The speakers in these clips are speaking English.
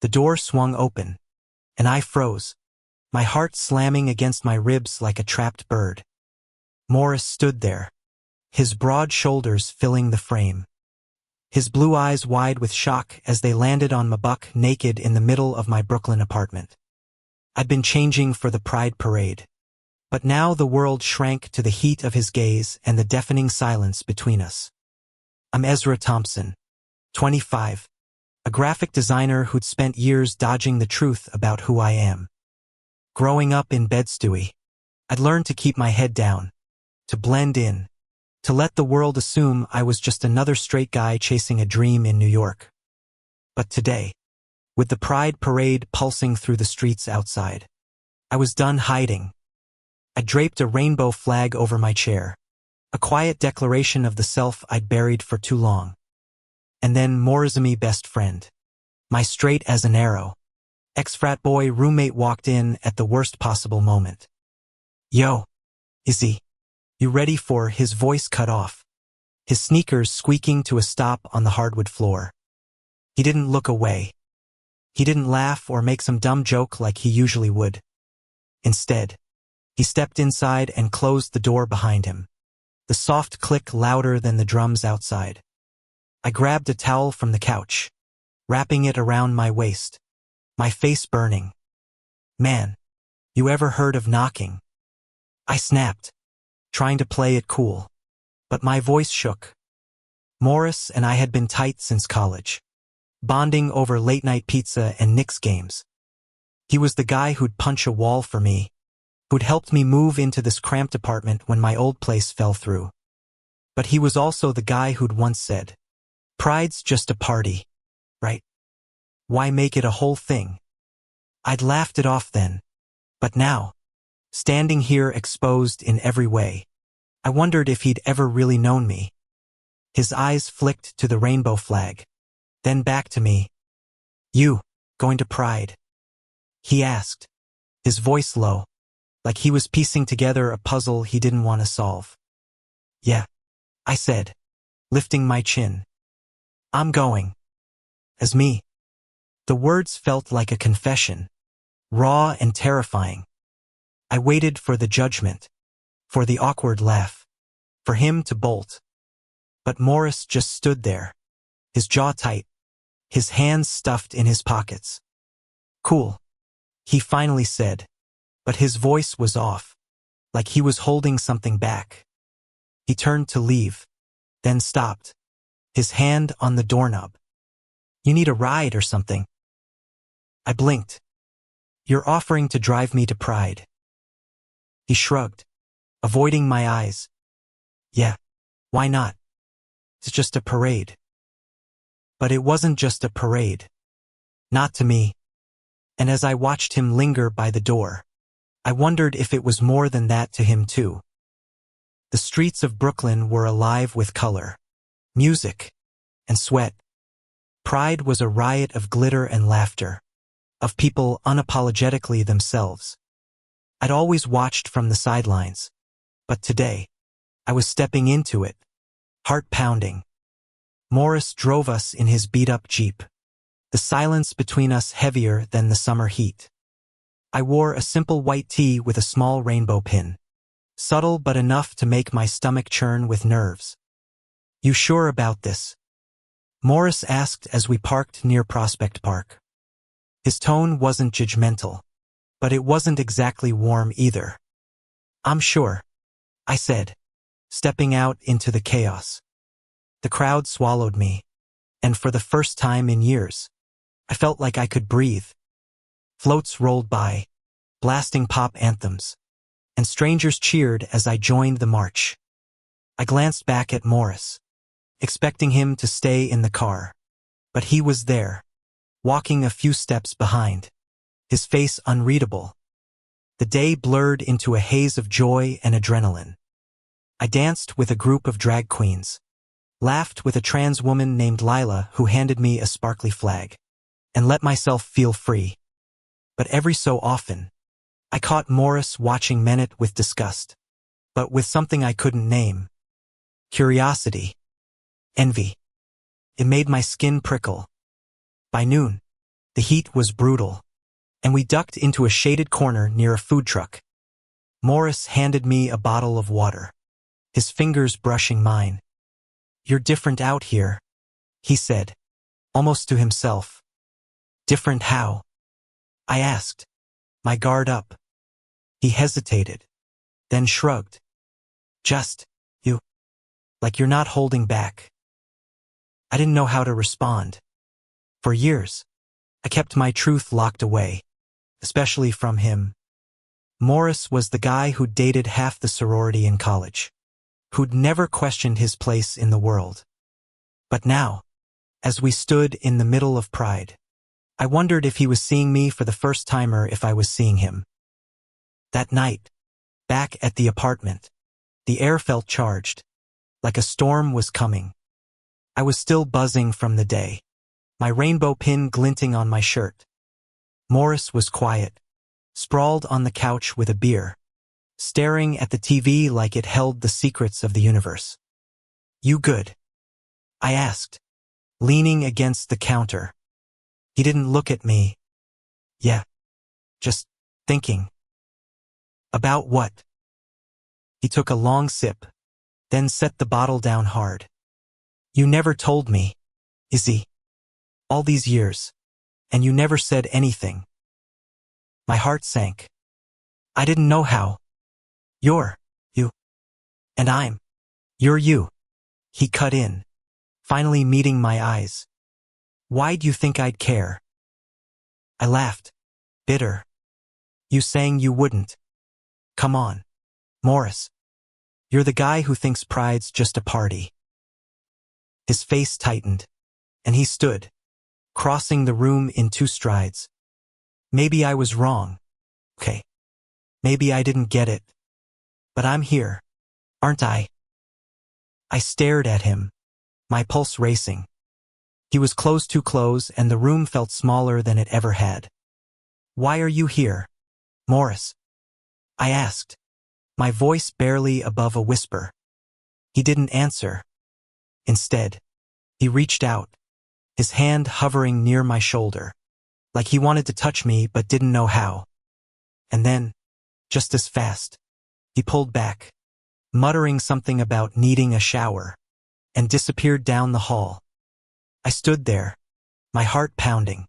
The door swung open, and I froze, my heart slamming against my ribs like a trapped bird. Morris stood there, his broad shoulders filling the frame, his blue eyes wide with shock as they landed on me buck naked in the middle of my Brooklyn apartment. I'd been changing for the Pride Parade, but now the world shrank to the heat of his gaze and the deafening silence between us. I'm Ezra Thompson, 25, a graphic designer who'd spent years dodging the truth about who I am. Growing up in Bed-Stuy, I'd learned to keep my head down, to blend in, to let the world assume I was just another straight guy chasing a dream in New York. But today, with the Pride Parade pulsing through the streets outside, I was done hiding. I draped a rainbow flag over my chair, a quiet declaration of the self I'd buried for too long. And then Morris's best friend, my straight as an arrow, ex-frat boy roommate walked in at the worst possible moment. "Yo, Izzy, you ready for?" His voice cut off, his sneakers squeaking to a stop on the hardwood floor. He didn't look away. He didn't laugh or make some dumb joke like he usually would. Instead, he stepped inside and closed the door behind him, the soft click louder than the drums outside. I grabbed a towel from the couch, wrapping it around my waist, my face burning. "Man, you ever heard of knocking?" I snapped, trying to play it cool, but my voice shook. Morris and I had been tight since college, bonding over late-night pizza and Knicks games. He was the guy who'd punch a wall for me, who'd helped me move into this cramped apartment when my old place fell through. But he was also the guy who'd once said, "Pride's just a party, right? Why make it a whole thing?" I'd laughed it off then, but now, standing here exposed in every way, I wondered if he'd ever really known me. His eyes flicked to the rainbow flag, then back to me. "You, going to Pride?" he asked, his voice low, like he was piecing together a puzzle he didn't want to solve. "Yeah," I said, lifting my chin. "I'm going." As me. The words felt like a confession, raw and terrifying. I waited for the judgment, for the awkward laugh, for him to bolt. But Morris just stood there, his jaw tight, his hands stuffed in his pockets. "Cool," he finally said, but his voice was off, like he was holding something back. He turned to leave, then stopped, his hand on the doorknob. "You need a ride or something?" I blinked. "You're offering to drive me to Pride?" He shrugged, avoiding my eyes. "Yeah, why not? It's just a parade." But it wasn't just a parade. Not to me. And as I watched him linger by the door, I wondered if it was more than that to him too. The streets of Brooklyn were alive with color, music, and sweat. Pride was a riot of glitter and laughter, of people unapologetically themselves. I'd always watched from the sidelines, but today, I was stepping into it, heart pounding. Morris drove us in his beat-up Jeep, the silence between us heavier than the summer heat. I wore a simple white tee with a small rainbow pin, subtle but enough to make my stomach churn with nerves. "You sure about this?" Morris asked as we parked near Prospect Park. His tone wasn't judgmental, but it wasn't exactly warm either. "I'm sure," I said, stepping out into the chaos. The crowd swallowed me, and for the first time in years, I felt like I could breathe. Floats rolled by, blasting pop anthems, and strangers cheered as I joined the march. I glanced back at Morris, expecting him to stay in the car, but he was there, walking a few steps behind, his face unreadable. The day blurred into a haze of joy and adrenaline. I danced with a group of drag queens, laughed with a trans woman named Lila who handed me a sparkly flag, and let myself feel free. But every so often, I caught Morris watching Menet with disgust, but with something I couldn't name. Curiosity. Envy. It made my skin prickle. By noon, The heat was brutal, and we ducked into a shaded corner near a food truck. Morris handed me a bottle of water, his fingers brushing mine. "You're different out here," he said, almost to himself. "Different how?" I asked, my guard up. He hesitated, then shrugged. "Just, you. Like you're not holding back." I didn't know how to respond. For years, I kept my truth locked away, especially from him. Morris was the guy who'd dated half the sorority in college, who'd never questioned his place in the world. But now, as we stood in the middle of Pride, I wondered if he was seeing me for the first time or if I was seeing him. That night, back at the apartment, the air felt charged, like a storm was coming. I was still buzzing from the day, my rainbow pin glinting on my shirt. Morris was quiet, sprawled on the couch with a beer, staring at the TV like it held the secrets of the universe. "You good?" I asked, leaning against the counter. He didn't look at me. "Yeah. Just thinking." "About what?" He took a long sip, then set the bottle down hard. "You never told me, Izzy. All these years, and you never said anything." My heart sank. I didn't know how. "You're you, and you're you," he cut in, finally meeting my eyes. "Why'd you think I'd care?" I laughed, bitter. "You saying you wouldn't? Come on, Morris. You're the guy who thinks Pride's just a party." His face tightened, and he stood, crossing the room in 2 strides. Maybe I was wrong. Okay. Maybe I didn't get it. But I'm here, aren't I? I stared at him, my pulse racing. He was too close, and the room felt smaller than it ever had. "Why are you here, Morris?" I asked, my voice barely above a whisper. He didn't answer. Instead, he reached out, his hand hovering near my shoulder, like he wanted to touch me but didn't know how. And then, just as fast, he pulled back, muttering something about needing a shower, and disappeared down the hall. I stood there, my heart pounding,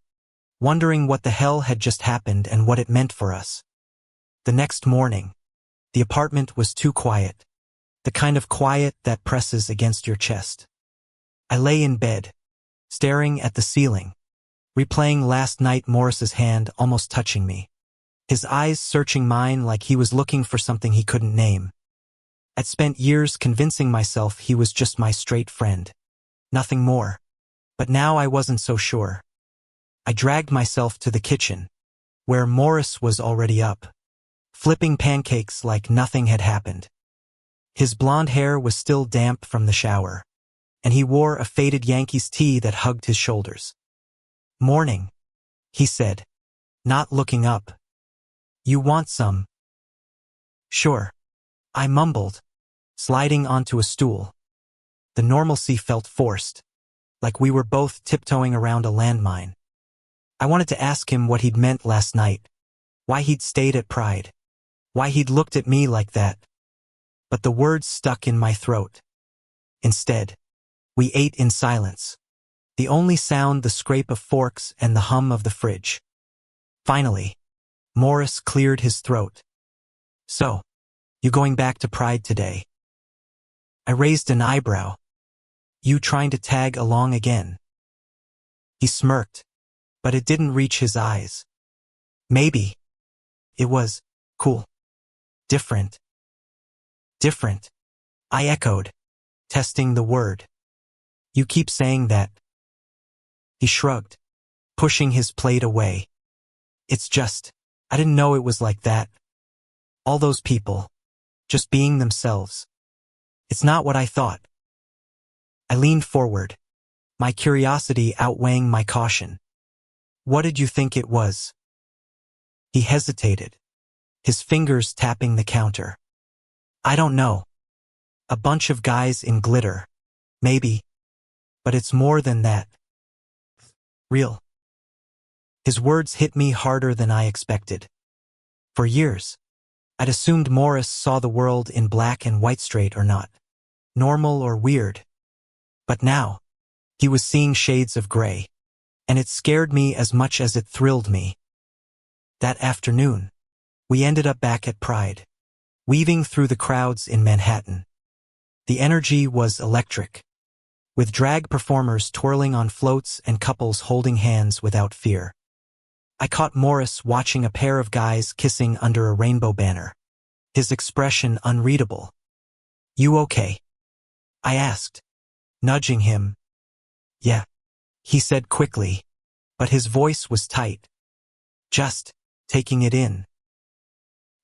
wondering what the hell had just happened and what it meant for us. The next morning, the apartment was too quiet, the kind of quiet that presses against your chest. I lay in bed, staring at the ceiling, replaying last night, Morris's hand almost touching me, his eyes searching mine like he was looking for something he couldn't name. I'd spent years convincing myself he was just my straight friend, nothing more. But now I wasn't so sure. I dragged myself to the kitchen, where Morris was already up, flipping pancakes like nothing had happened. His blonde hair was still damp from the shower, and he wore a faded Yankees tee that hugged his shoulders. "Morning," he said, not looking up. "You want some?" "Sure," I mumbled, sliding onto a stool. The normalcy felt forced, like we were both tiptoeing around a landmine. I wanted to ask him what he'd meant last night, why he'd stayed at Pride, why he'd looked at me like that. But the words stuck in my throat. Instead, we ate in silence, the only sound the scrape of forks and the hum of the fridge. Finally, Morris cleared his throat. "So, you going back to Pride today?" I raised an eyebrow. "You trying to tag along again?" He smirked, but it didn't reach his eyes. "Maybe. It was cool. Different." "Different," I echoed, testing the word. "You keep saying that." He shrugged, pushing his plate away. "It's just, I didn't know it was like that. All those people, just being themselves. It's not what I thought." I leaned forward, my curiosity outweighing my caution. "What did you think it was?" He hesitated, his fingers tapping the counter. "I don't know. A bunch of guys in glitter, maybe. But it's more than that. Real." His words hit me harder than I expected. For years, I'd assumed Morris saw the world in black and white, straight or not, normal or weird. But now, he was seeing shades of gray, and it scared me as much as it thrilled me. That afternoon, we ended up back at Pride, weaving through the crowds in Manhattan. The energy was electric, with drag performers twirling on floats and couples holding hands without fear. I caught Morris watching a pair of guys kissing under a rainbow banner, his expression unreadable. "You okay?" I asked, nudging him. "Yeah," he said quickly, but his voice was tight. "Just taking it in."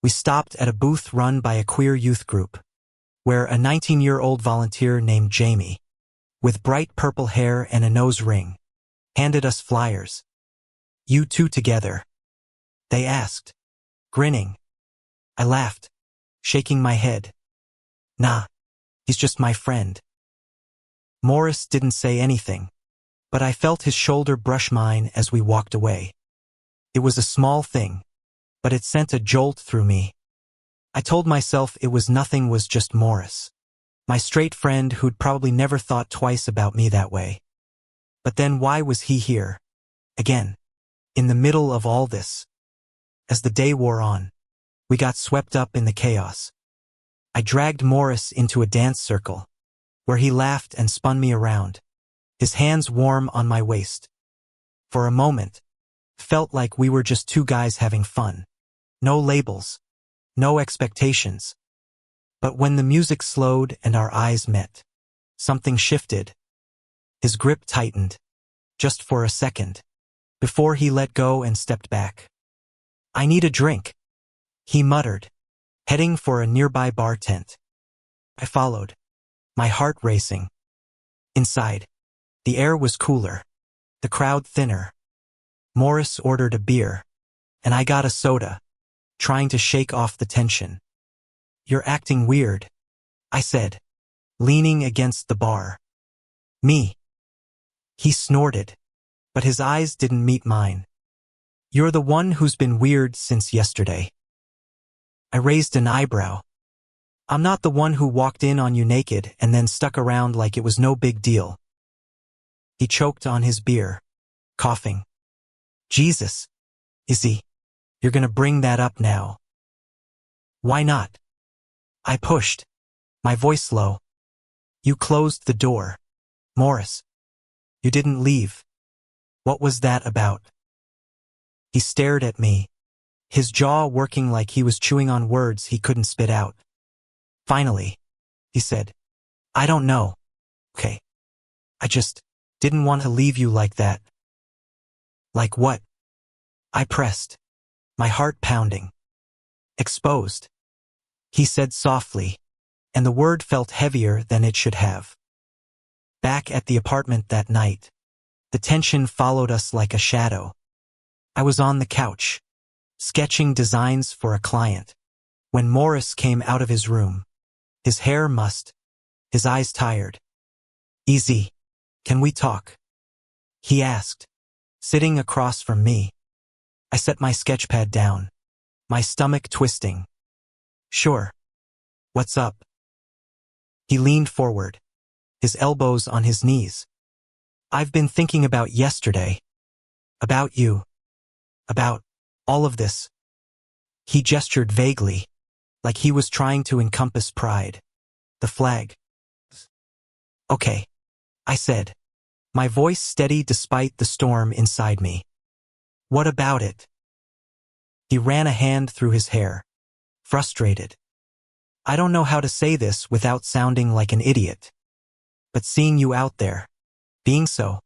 We stopped at a booth run by a queer youth group, where a 19-year-old volunteer named Jamie, with bright purple hair and a nose ring, handed us flyers. "You two together?" they asked, grinning. I laughed, shaking my head. "Nah, he's just my friend." Morris didn't say anything, but I felt his shoulder brush mine as we walked away. It was a small thing, but it sent a jolt through me. I told myself it was nothing, was just Morris, my straight friend who'd probably never thought twice about me that way. But then why was he here? Again, in the middle of all this? As the day wore on, we got swept up in the chaos. I dragged Morris into a dance circle, where he laughed and spun me around, his hands warm on my waist. For a moment, felt like we were just two guys having fun. No labels, no expectations. But when the music slowed and our eyes met, something shifted. His grip tightened, just for a second, before he let go and stepped back. "I need a drink," he muttered, heading for a nearby bar tent. I followed, my heart racing. Inside, the air was cooler, the crowd thinner. Morris ordered a beer, and I got a soda, trying to shake off the tension. "You're acting weird," I said, leaning against the bar. "Me?" He snorted, but his eyes didn't meet mine. "You're the one who's been weird since yesterday." I raised an eyebrow. "I'm not the one who walked in on you naked and then stuck around like it was no big deal." He choked on his beer, coughing. "Jesus, Izzy, you're gonna bring that up now?" "Why not?" I pushed, my voice low. "You closed the door, Morris. You didn't leave. What was that about?" He stared at me, his jaw working like he was chewing on words he couldn't spit out. Finally, he said, "I don't know. Okay. I just didn't want to leave you like that." "Like what?" I pressed, my heart pounding. "Exposed," he said softly, and the word felt heavier than it should have. Back at the apartment that night, the tension followed us like a shadow. I was on the couch, sketching designs for a client, when Morris came out of his room, his hair mussed, his eyes tired. "Easy, can we talk?" he asked, sitting across from me. I set my sketchpad down, my stomach twisting. "Sure. What's up?" He leaned forward, his elbows on his knees. "I've been thinking about yesterday. About you. About all of this." He gestured vaguely, like he was trying to encompass Pride, the flag. "Okay," I said, my voice steady despite the storm inside me. "What about it?" He ran a hand through his hair, frustrated. "I don't know how to say this without sounding like an idiot. But seeing you out there, being so,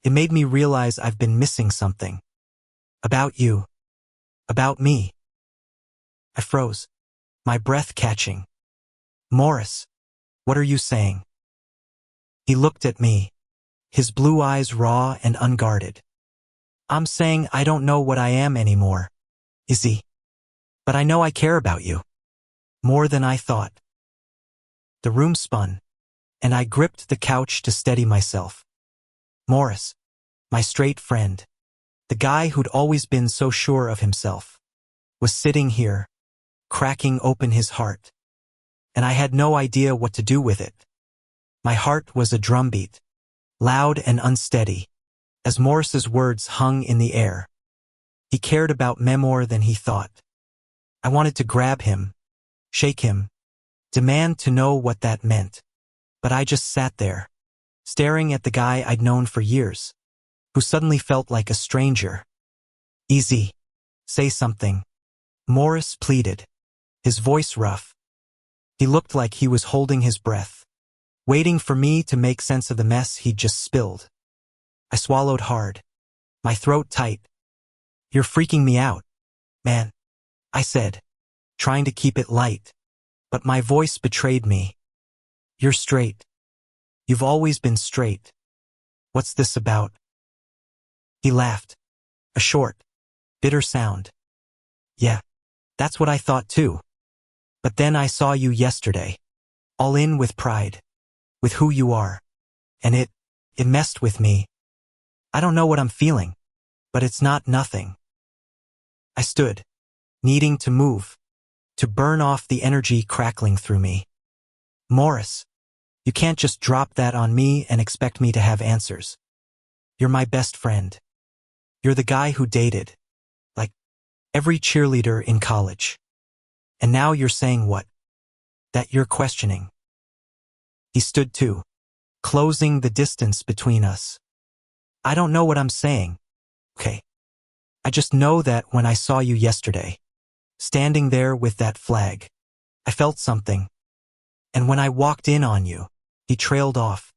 it made me realize I've been missing something. About you. About me." I froze, my breath catching. "Morris, what are you saying?" He looked at me, his blue eyes raw and unguarded. "I'm saying I don't know what I am anymore, Izzy. But I know I care about you. More than I thought." The room spun, and I gripped the couch to steady myself. Morris, my straight friend, The guy who'd always been so sure of himself was sitting here, cracking open his heart. And I had no idea what to do with it. My heart was a drumbeat, loud and unsteady, as Morris's words hung in the air. He cared about me more than he thought. I wanted to grab him, shake him, demand to know what that meant. But I just sat there, staring at the guy I'd known for years, who suddenly felt like a stranger. Easy. Say something. Morris pleaded, his voice rough. He looked like he was holding his breath, waiting for me to make sense of the mess he'd just spilled. I swallowed hard, my throat tight. You're freaking me out, man, I said, trying to keep it light. But my voice betrayed me. You're straight. You've always been straight. What's this about? He laughed. A short, bitter sound. Yeah, that's what I thought too. But then I saw you yesterday, all in with pride, with who you are. And it messed with me. I don't know what I'm feeling, but it's not nothing. I stood, needing to move, to burn off the energy crackling through me. Morris, you can't just drop that on me and expect me to have answers. You're my best friend. You're the guy who dated, like, every cheerleader in college. And now you're saying what? That you're questioning. He stood too, closing the distance between us. I don't know what I'm saying. Okay. I just know that when I saw you yesterday, standing there with that flag, I felt something. And when I walked in on you, he trailed off,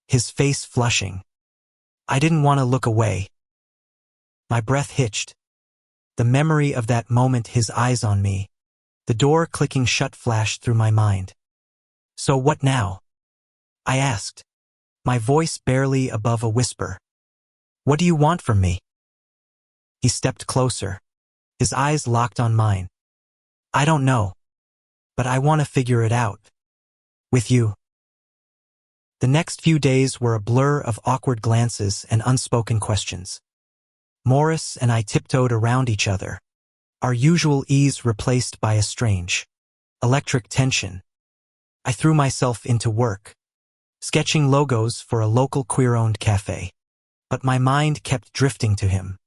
his face flushing. I didn't want to look away. My breath hitched. The memory of that moment, his eyes on me, the door clicking shut flashed through my mind. So what now? I asked, my voice barely above a whisper. What do you want from me? He stepped closer, his eyes locked on mine. I don't know, but I want to figure it out. With you. The next few days were a blur of awkward glances and unspoken questions. Morris and I tiptoed around each other, our usual ease replaced by a strange, electric tension. I threw myself into work, sketching logos for a local queer-owned cafe. But my mind kept drifting to him.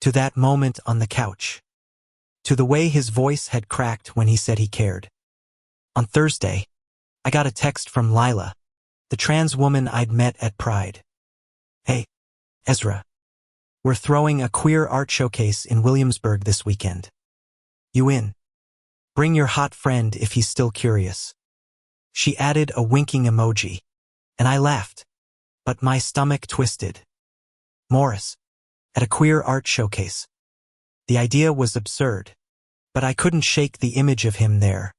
To that moment on the couch. To the way his voice had cracked when he said he cared. On Thursday, I got a text from Lila, the trans woman I'd met at Pride. Hey, Ezra. We're throwing a queer art showcase in Williamsburg this weekend. You in? Bring your hot friend if he's still curious. She added a winking emoji, and I laughed, but my stomach twisted. Morris, at a queer art showcase. The idea was absurd, but I couldn't shake the image of him there,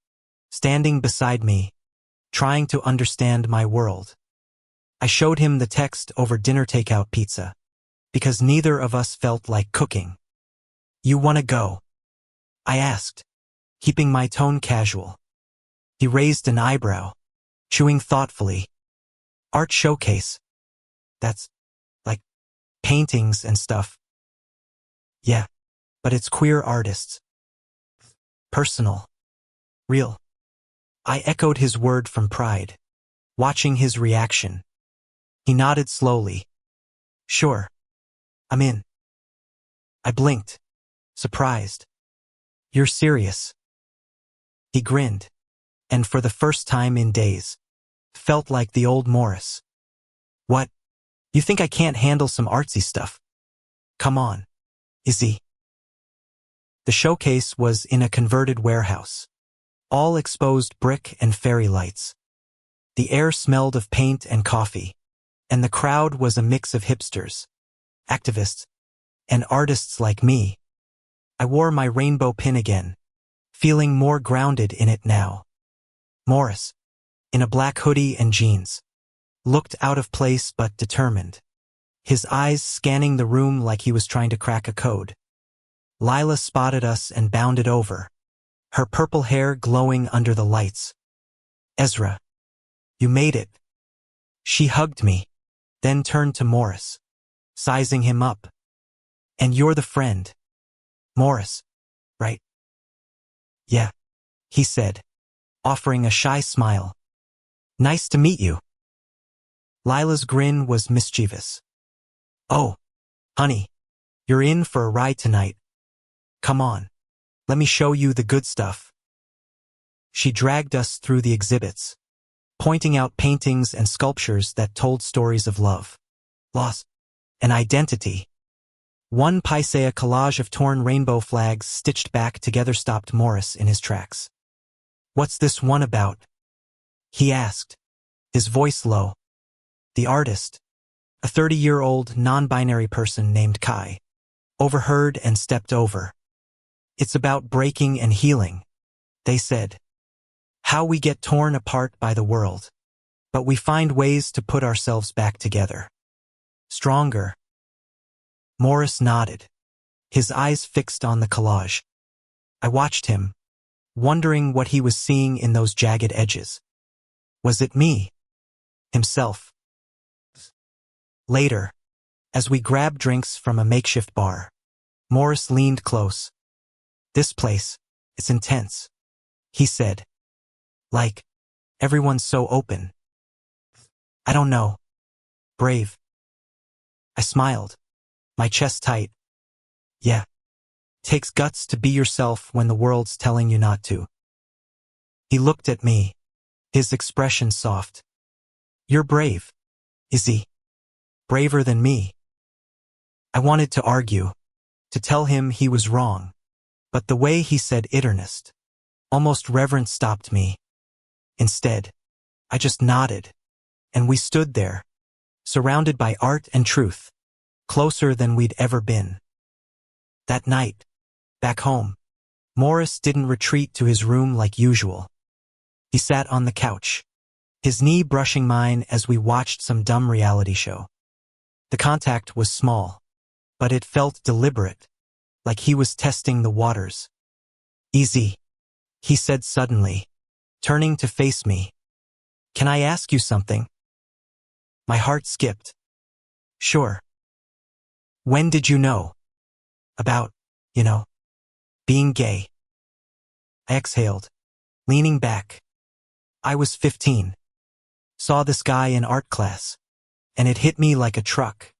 standing beside me, trying to understand my world. I showed him the text over dinner takeout pizza, because neither of us felt like cooking. You want to go? I asked, keeping my tone casual. He raised an eyebrow, chewing thoughtfully. Art showcase. That's, like, paintings and stuff. Yeah, but it's queer artists. Personal. Real. I echoed his word from Pride, watching his reaction. He nodded slowly. Sure. I'm in. I blinked, surprised. You're serious? He grinned, and for the first time in days, felt like the old Morris. What? You think I can't handle some artsy stuff? Come on. Izzy. The showcase was in a converted warehouse, all exposed brick and fairy lights. The air smelled of paint and coffee, and the crowd was a mix of hipsters, activists, and artists like me. I wore my rainbow pin again, feeling more grounded in it now. Morris, in a black hoodie and jeans, looked out of place but determined, his eyes scanning the room like he was trying to crack a code. Lila spotted us and bounded over, her purple hair glowing under the lights. Ezra, you made it. She hugged me, then turned to Morris, sizing him up. And you're the friend. Morris, right? Yeah, he said, offering a shy smile. Nice to meet you. Lila's grin was mischievous. Oh, honey, you're in for a ride tonight. Come on, let me show you the good stuff. She dragged us through the exhibits, pointing out paintings and sculptures that told stories of love, loss, and identity. One paisea collage of torn rainbow flags stitched back together stopped Morris in his tracks. What's this one about? He asked, his voice low. The artist, a 30-year-old non-binary person named Kai, overheard and stepped over. It's about breaking and healing, they said. How we get torn apart by the world, but we find ways to put ourselves back together. Stronger. Morris nodded, his eyes fixed on the collage. I watched him, wondering what he was seeing in those jagged edges. Was it me? Himself? Later, as we grabbed drinks from a makeshift bar, Morris leaned close. This place, it's intense, he said. Like, everyone's so open. I don't know. Brave. I smiled, my chest tight. Yeah. Takes guts to be yourself when the world's telling you not to. He looked at me, his expression soft. You're brave. Is he? Braver than me? I wanted to argue, to tell him he was wrong, but the way he said it earnest, almost reverent, stopped me. Instead, I just nodded, and we stood there, surrounded by art and truth, closer than we'd ever been. That night, back home, Morris didn't retreat to his room like usual. He sat on the couch, his knee brushing mine as we watched some dumb reality show. The contact was small, but it felt deliberate, like he was testing the waters. Easy, he said suddenly, turning to face me. Can I ask you something? My heart skipped. Sure. When did you know? About, being gay. I exhaled, leaning back. I was 15. Saw this guy in art class, and it hit me like a truck.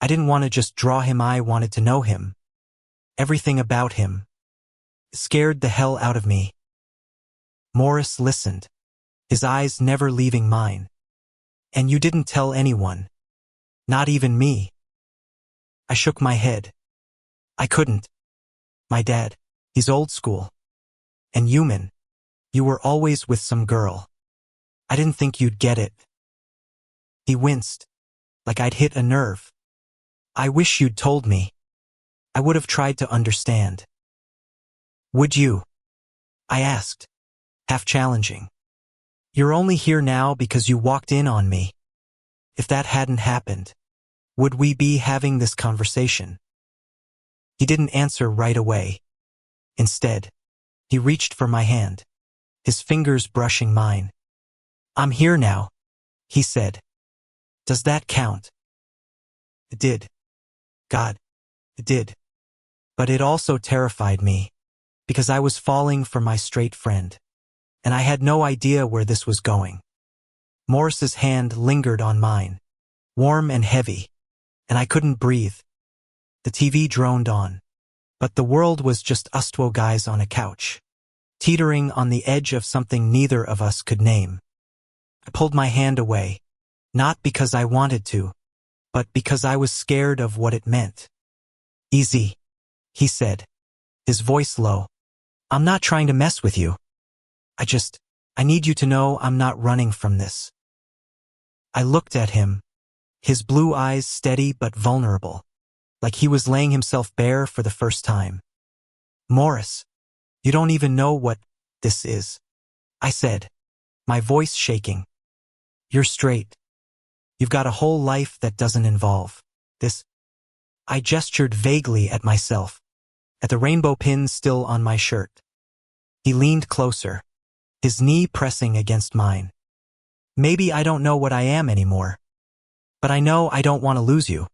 I didn't want to just draw him, I wanted to know him. Everything about him. It scared the hell out of me. Morris listened, his eyes never leaving mine. And you didn't tell anyone? Not even me? I shook my head. I couldn't. My dad, he's old school. And human, you were always with some girl. I didn't think you'd get it. He winced, like I'd hit a nerve. I wish you'd told me. I would have tried to understand. Would you? I asked, half challenging. You're only here now because you walked in on me. If that hadn't happened, would we be having this conversation? He didn't answer right away. Instead, he reached for my hand, his fingers brushing mine. I'm here now, he said. Does that count? It did. God, it did. But it also terrified me, because I was falling for my straight friend, and I had no idea where this was going. Morris's hand lingered on mine, warm and heavy, and I couldn't breathe. The TV droned on, but the world was just us two guys on a couch, teetering on the edge of something neither of us could name. I pulled my hand away, not because I wanted to, but because I was scared of what it meant. Easy, he said, his voice low. I'm not trying to mess with you. I need you to know I'm not running from this. I looked at him, his blue eyes steady but vulnerable, like he was laying himself bare for the first time. Morris, you don't even know what this is, I said, my voice shaking. You're straight. You've got a whole life that doesn't involve this. I gestured vaguely at myself, at the rainbow pin still on my shirt. He leaned closer, his knee pressing against mine. Maybe I don't know what I am anymore, but I know I don't want to lose you.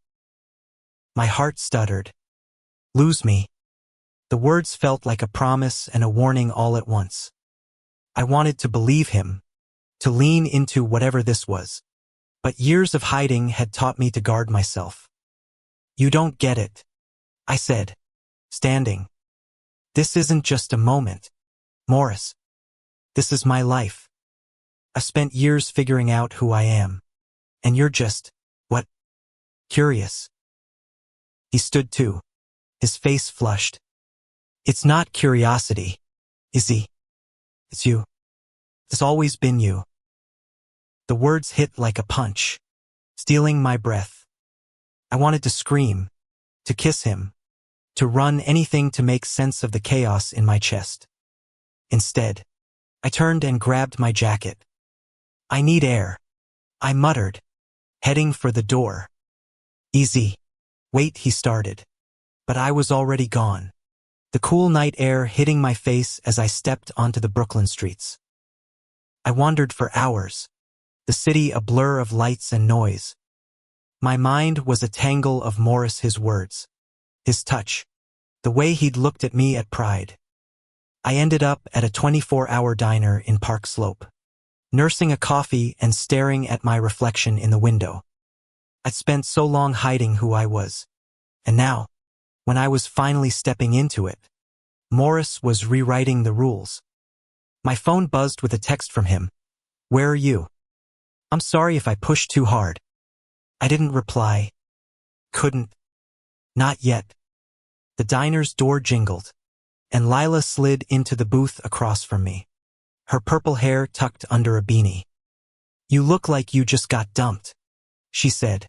My heart stuttered, Lose me. The words felt like a promise and a warning all at once. I wanted to believe him, to lean into whatever this was. But years of hiding had taught me to guard myself. You don't get it, I said, standing. This isn't just a moment, Morris. This is my life. I've spent years figuring out who I am. And you're just, what? Curious. He stood too, his face flushed. It's not curiosity, Izzy. It's you. It's always been you. The words hit like a punch, stealing my breath. I wanted to scream, to kiss him, to run anything to make sense of the chaos in my chest. Instead, I turned and grabbed my jacket. I need air, I muttered, heading for the door. Easy. Wait, he started. But I was already gone. The cool night air hitting my face as I stepped onto the Brooklyn streets. I wandered for hours, the city a blur of lights and noise. My mind was a tangle of Morris, his words, his touch, the way he'd looked at me at Pride. I ended up at a 24-hour diner in Park Slope, nursing a coffee and staring at my reflection in the window. I'd spent so long hiding who I was. And now, when I was finally stepping into it, Morris was rewriting the rules. My phone buzzed with a text from him. Where are you? I'm sorry if I pushed too hard. I didn't reply. Couldn't. Not yet. The diner's door jingled, and Lila slid into the booth across from me, her purple hair tucked under a beanie. You look like you just got dumped, she said,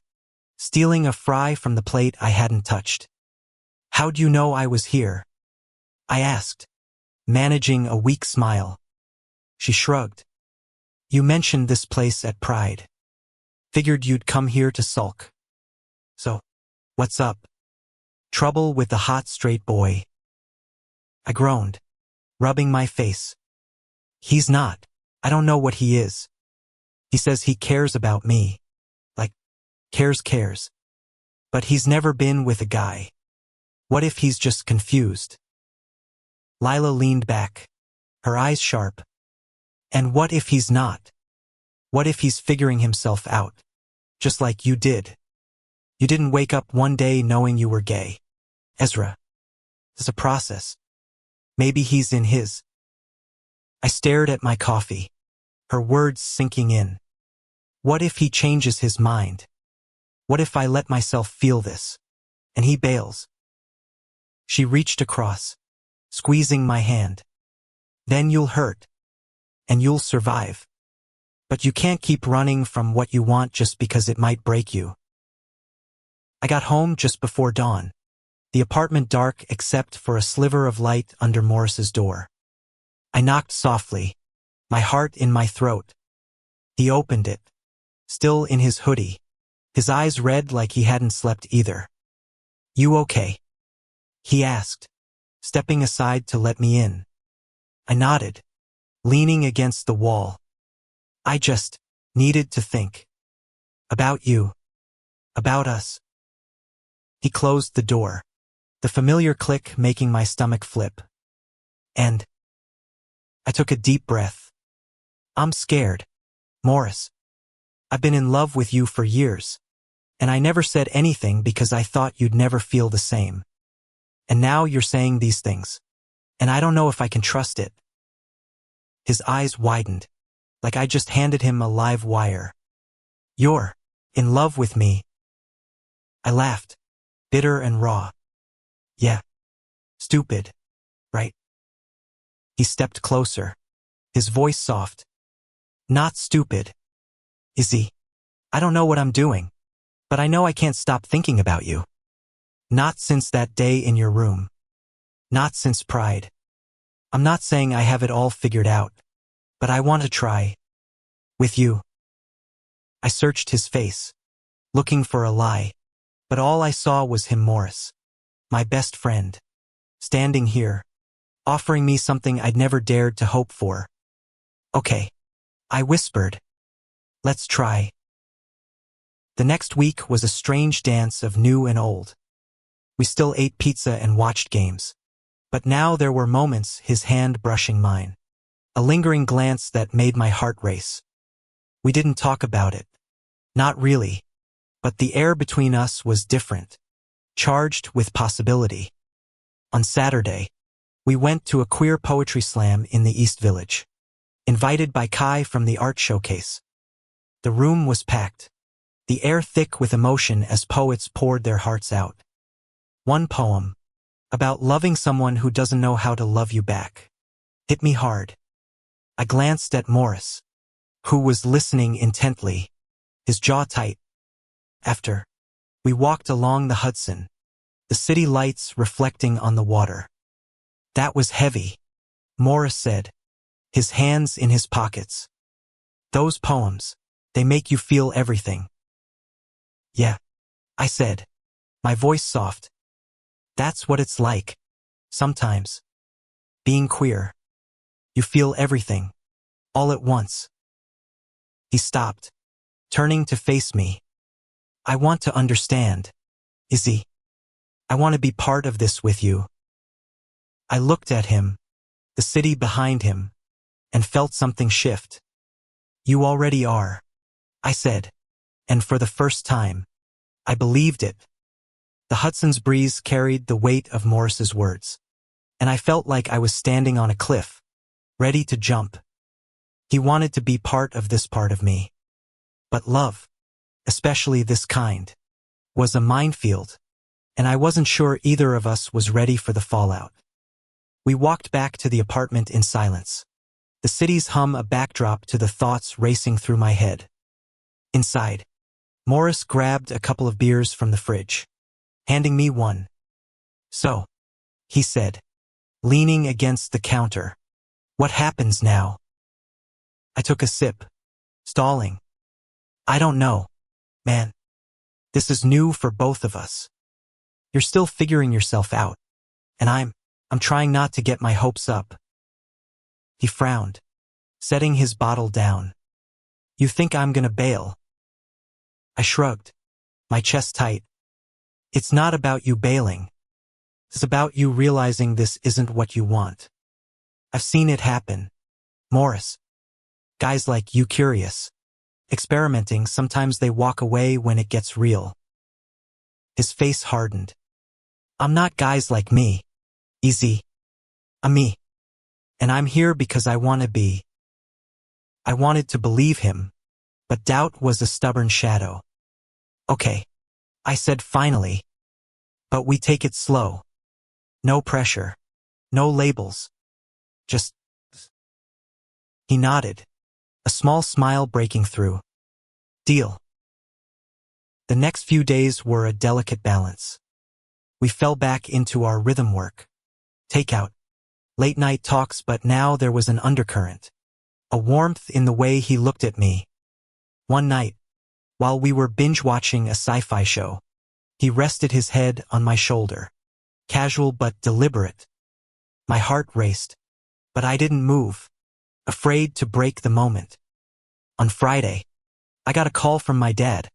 stealing a fry from the plate I hadn't touched. How'd you know I was here? I asked, managing a weak smile. She shrugged. You mentioned this place at Pride. Figured you'd come here to sulk. So, what's up? Trouble with the hot straight boy? I groaned, rubbing my face. He's not. I don't know what he is. He says he cares about me. Like, cares. But he's never been with a guy. What if he's just confused? Lila leaned back, her eyes sharp. And what if he's not? What if he's figuring himself out, just like you did? You didn't wake up one day knowing you were gay. Ezra. It's a process. Maybe he's in his. I stared at my coffee, her words sinking in. What if he changes his mind? What if I let myself feel this, and he bails? She reached across, squeezing my hand. Then you'll hurt, and you'll survive. But you can't keep running from what you want just because it might break you. I got home just before dawn, the apartment dark except for a sliver of light under Morris's door. I knocked softly, my heart in my throat. He opened it, still in his hoodie, his eyes red like he hadn't slept either. You okay? He asked, stepping aside to let me in. I nodded, leaning against the wall. I just needed to think. About you. About us. He closed the door, the familiar click making my stomach flip. And I took a deep breath. I'm scared, Morris. I've been in love with you for years, and I never said anything because I thought you'd never feel the same. And now you're saying these things, and I don't know if I can trust it. His eyes widened, like I just handed him a live wire. You're in love with me. I laughed, bitter and raw. Yeah. Stupid, right? He stepped closer, his voice soft. Not stupid. Izzy, I don't know what I'm doing, but I know I can't stop thinking about you. Not since that day in your room. Not since Pride. I'm not saying I have it all figured out, but I want to try. With you. I searched his face, looking for a lie, but all I saw was him, Morris, my best friend, standing here, offering me something I'd never dared to hope for. Okay, I whispered. Let's try. The next week was a strange dance of new and old. We still ate pizza and watched games. But now there were moments, his hand brushing mine. A lingering glance that made my heart race. We didn't talk about it. Not really. But the air between us was different. Charged with possibility. On Saturday, we went to a queer poetry slam in the East Village. Invited by Kai from the art showcase. The room was packed. The air thick with emotion as poets poured their hearts out. One poem, about loving someone who doesn't know how to love you back, hit me hard. I glanced at Morris, who was listening intently, his jaw tight. After, we walked along the Hudson, the city lights reflecting on the water. That was heavy, Morris said, his hands in his pockets. Those poems, they make you feel everything. Yeah, I said, my voice soft. That's what it's like, sometimes. Being queer. You feel everything, all at once. He stopped, turning to face me. I want to understand, Izzy. I want to be part of this with you. I looked at him, the city behind him, and felt something shift. You already are, I said, and for the first time, I believed it. The Hudson's breeze carried the weight of Morris's words, and I felt like I was standing on a cliff, ready to jump. He wanted to be part of this part of me. But love, especially this kind, was a minefield, and I wasn't sure either of us was ready for the fallout. We walked back to the apartment in silence, the city's hum a backdrop to the thoughts racing through my head. Inside, Morris grabbed a couple of beers from the fridge, handing me one. So, he said, leaning against the counter, what happens now? I took a sip, stalling. I don't know, man. This is new for both of us. You're still figuring yourself out, and I'm trying not to get my hopes up. He frowned, setting his bottle down. You think I'm gonna bail? I shrugged, my chest tight. It's not about you bailing. It's about you realizing this isn't what you want. I've seen it happen. Morris. Guys like you curious. Experimenting, sometimes they walk away when it gets real. His face hardened. I'm not guys like me. Easy. I'm me. And I'm here because I want to be. I wanted to believe him, but doubt was a stubborn shadow. Okay, I said finally. But we take it slow. No pressure. No labels. Just. He nodded, a small smile breaking through. Deal. The next few days were a delicate balance. We fell back into our rhythm work. Takeout. Late night talks, but now there was an undercurrent. A warmth in the way he looked at me. One night, while we were binge-watching a sci-fi show, he rested his head on my shoulder. Casual but deliberate. My heart raced, but I didn't move, afraid to break the moment. On Friday, I got a call from my dad,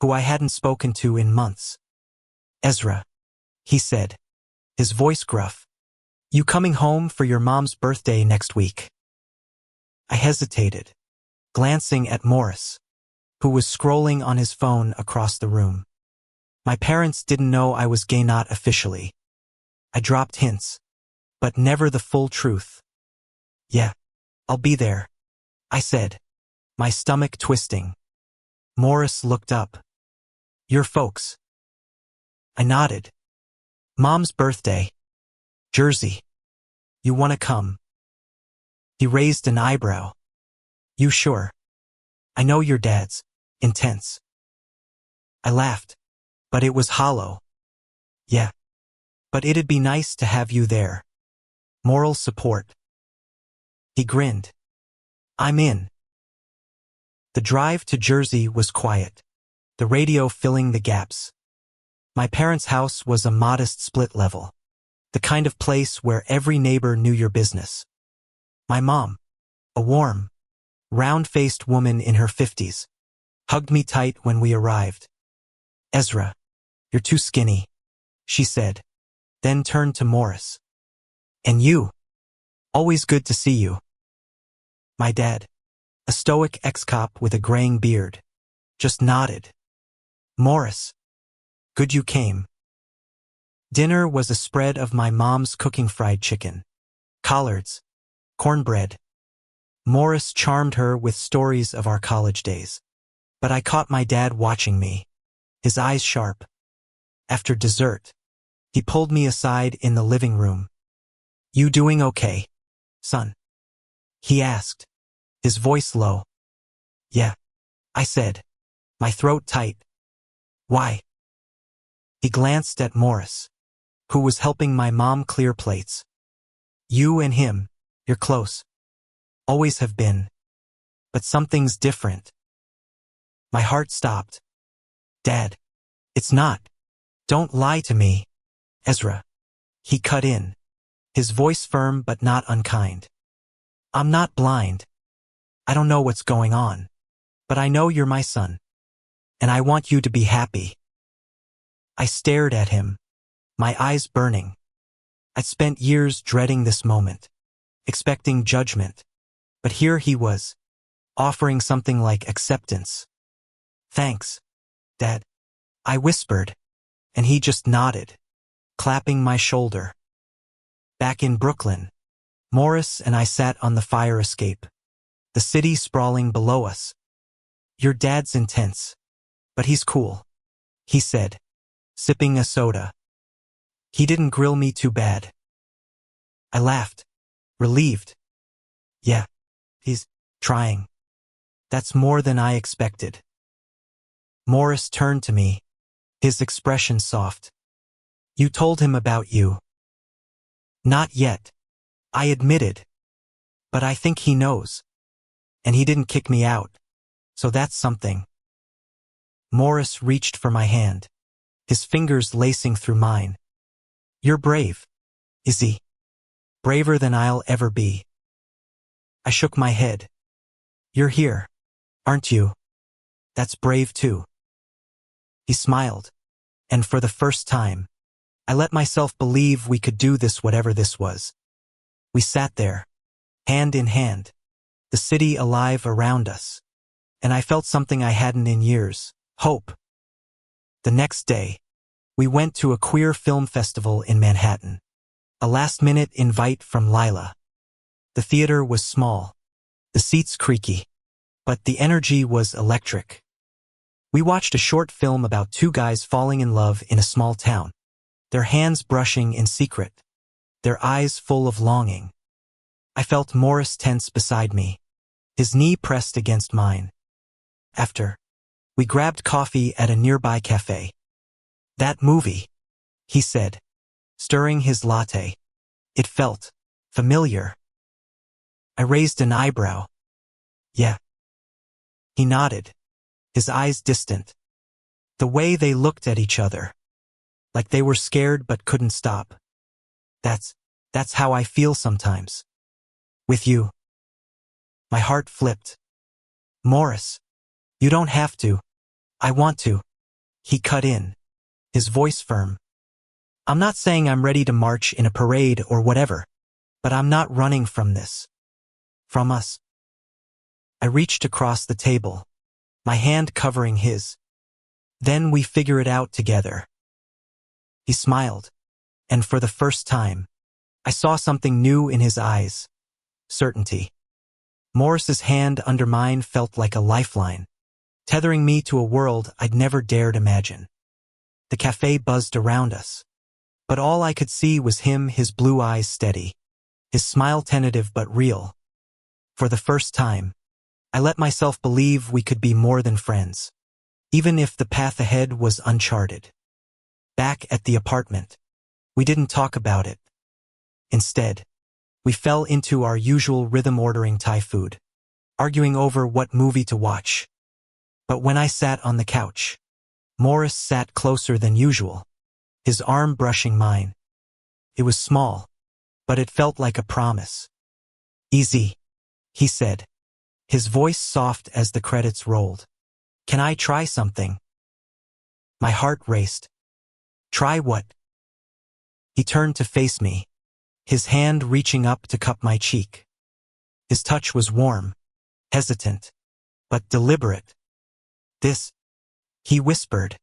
who I hadn't spoken to in months. Ezra, he said, his voice gruff. You coming home for your mom's birthday next week? I hesitated, glancing at Morris, who was scrolling on his phone across the room. My parents didn't know I was gay, not officially. I dropped hints, but never the full truth. Yeah, I'll be there, I said, my stomach twisting. Morris looked up. Your folks? I nodded. Mom's birthday. Jersey. You want to come? He raised an eyebrow. You sure? I know your dad's intense. I laughed, but it was hollow. Yeah, but it'd be nice to have you there. Moral support. He grinned. I'm in. The drive to Jersey was quiet, the radio filling the gaps. My parents' house was a modest split level, the kind of place where every neighbor knew your business. My mom, a warm, round-faced woman in her 50s, hugged me tight when we arrived. Ezra, you're too skinny, she said, then turned to Morris. And you? Always good to see you. My dad, a stoic ex-cop with a graying beard, just nodded. Morris, good you came. Dinner was a spread of my mom's cooking fried chicken, collards, cornbread. Morris charmed her with stories of our college days. But I caught my dad watching me, his eyes sharp. After dessert, he pulled me aside in the living room. You doing okay, son? He asked, his voice low. Yeah, I said, my throat tight. Why? He glanced at Morris, who was helping my mom clear plates. You and him, you're close. Always have been. But something's different. My heart stopped. Dad, it's not. Don't lie to me. Ezra. He cut in, his voice firm but not unkind. I'm not blind. I don't know what's going on. But I know you're my son. And I want you to be happy. I stared at him, my eyes burning. I'd spent years dreading this moment, expecting judgment. But here he was, offering something like acceptance. Thanks, Dad, I whispered, and he just nodded, clapping my shoulder. Back in Brooklyn, Morris and I sat on the fire escape, the city sprawling below us. Your dad's intense, but he's cool, he said, sipping a soda. He didn't grill me too bad. I laughed, relieved. Yeah, he's trying. That's more than I expected. Morris turned to me, his expression soft. You told him about you. Not yet, I admitted. But I think he knows. And he didn't kick me out. So that's something. Morris reached for my hand, his fingers lacing through mine. You're brave, is he? Braver than I'll ever be. I shook my head. You're here, aren't you? That's brave too. He smiled, and for the first time, I let myself believe we could do this whatever this was. We sat there, hand in hand, the city alive around us, and I felt something I hadn't in years, hope. The next day, we went to a queer film festival in Manhattan, a last-minute invite from Lila. The theater was small, the seats creaky, but the energy was electric. We watched a short film about two guys falling in love in a small town, their hands brushing in secret, their eyes full of longing. I felt Morris tense beside me, his knee pressed against mine. After, we grabbed coffee at a nearby cafe. That movie, he said, stirring his latte. It felt familiar. I raised an eyebrow. Yeah. He nodded, his eyes distant. The way they looked at each other, like they were scared but couldn't stop. That's how I feel sometimes. With you. My heart flipped. Morris, you don't have to. I want to. He cut in, his voice firm. I'm not saying I'm ready to march in a parade or whatever, but I'm not running from this. From us. I reached across the table, my hand covering his. Then we figure it out together. He smiled, and for the first time, I saw something new in his eyes. Certainty. Morris's hand under mine felt like a lifeline, tethering me to a world I'd never dared imagine. The cafe buzzed around us, but all I could see was him, his blue eyes steady, his smile tentative but real. For the first time, I let myself believe we could be more than friends, even if the path ahead was uncharted. Back at the apartment, we didn't talk about it. Instead, we fell into our usual rhythm, ordering Thai food, arguing over what movie to watch. But when I sat on the couch, Morris sat closer than usual, his arm brushing mine. It was small, but it felt like a promise. Easy, he said, his voice soft as the credits rolled. Can I try something? My heart raced. Try what? He turned to face me, his hand reaching up to cup my cheek. His touch was warm, hesitant, but deliberate. "This," he whispered,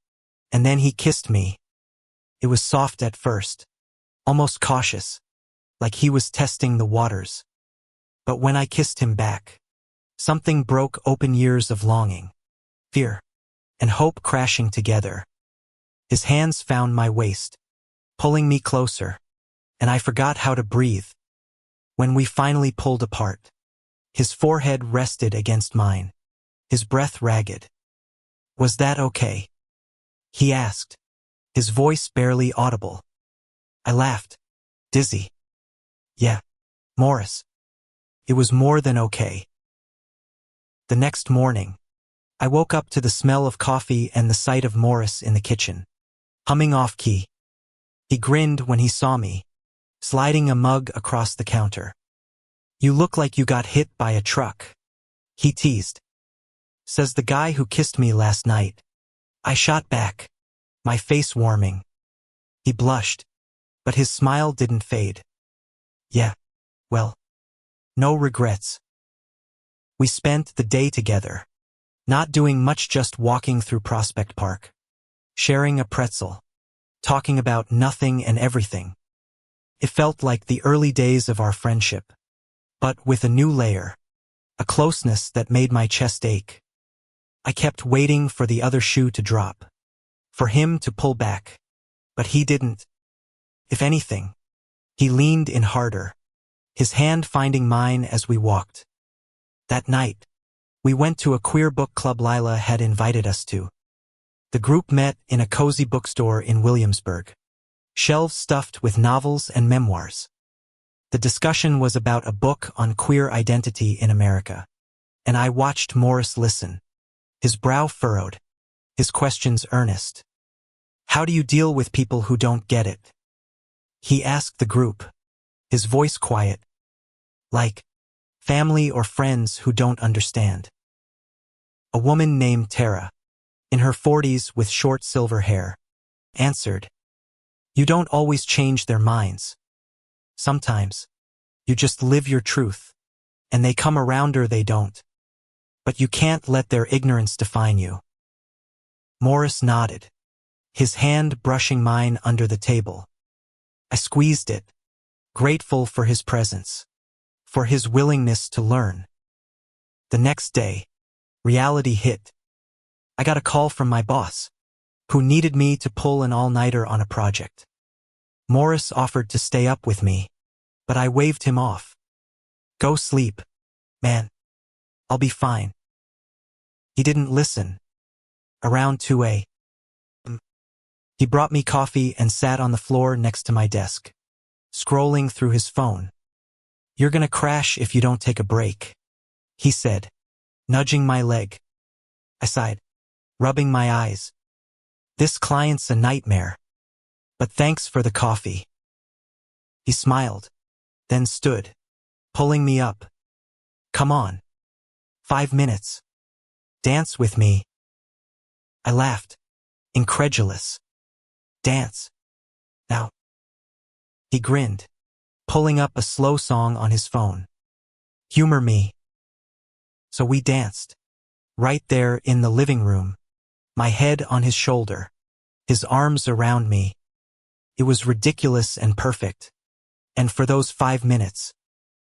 and then he kissed me. It was soft at first, almost cautious, like he was testing the waters. But when I kissed him back, something broke open, years of longing, fear, and hope crashing together. His hands found my waist, pulling me closer, and I forgot how to breathe. When we finally pulled apart, his forehead rested against mine, his breath ragged. "Was that okay?" he asked, his voice barely audible. I laughed, dizzy. "Yeah, Morris. It was more than okay." The next morning, I woke up to the smell of coffee and the sight of Morris in the kitchen, humming off key. He grinned when he saw me, sliding a mug across the counter. "You look like you got hit by a truck," he teased. "Says the guy who kissed me last night." I shot back, my face warming. He blushed, but his smile didn't fade. "Yeah, well, no regrets." We spent the day together, not doing much, just walking through Prospect Park, sharing a pretzel, talking about nothing and everything. It felt like the early days of our friendship, but with a new layer, a closeness that made my chest ache. I kept waiting for the other shoe to drop, for him to pull back, but he didn't. If anything, he leaned in harder, his hand finding mine as we walked. That night, we went to a queer book club Lila had invited us to. The group met in a cozy bookstore in Williamsburg, shelves stuffed with novels and memoirs. The discussion was about a book on queer identity in America, and I watched Morris listen, his brow furrowed, his questions earnest. "How do you deal with people who don't get it?" he asked the group, his voice quiet, like family or friends who don't understand. A woman named Tara, in her 40s with short silver hair, answered, "You don't always change their minds. Sometimes, you just live your truth, and they come around or they don't. But you can't let their ignorance define you." Morris nodded, his hand brushing mine under the table. I squeezed it, grateful for his presence, for his willingness to learn. The next day, reality hit. I got a call from my boss, who needed me to pull an all-nighter on a project. Morris offered to stay up with me, but I waved him off. "Go sleep, man. I'll be fine." He didn't listen. Around 2 a.m., he brought me coffee and sat on the floor next to my desk, scrolling through his phone. "You're gonna crash if you don't take a break," he said, nudging my leg. I sighed, rubbing my eyes. "This client's a nightmare. But thanks for the coffee." He smiled, then stood, pulling me up. "Come on. 5 minutes. Dance with me." I laughed, incredulous. "Dance? Now?" He grinned, pulling up a slow song on his phone. "Humor me." So we danced, right there in the living room, my head on his shoulder, his arms around me. It was ridiculous and perfect. And for those 5 minutes,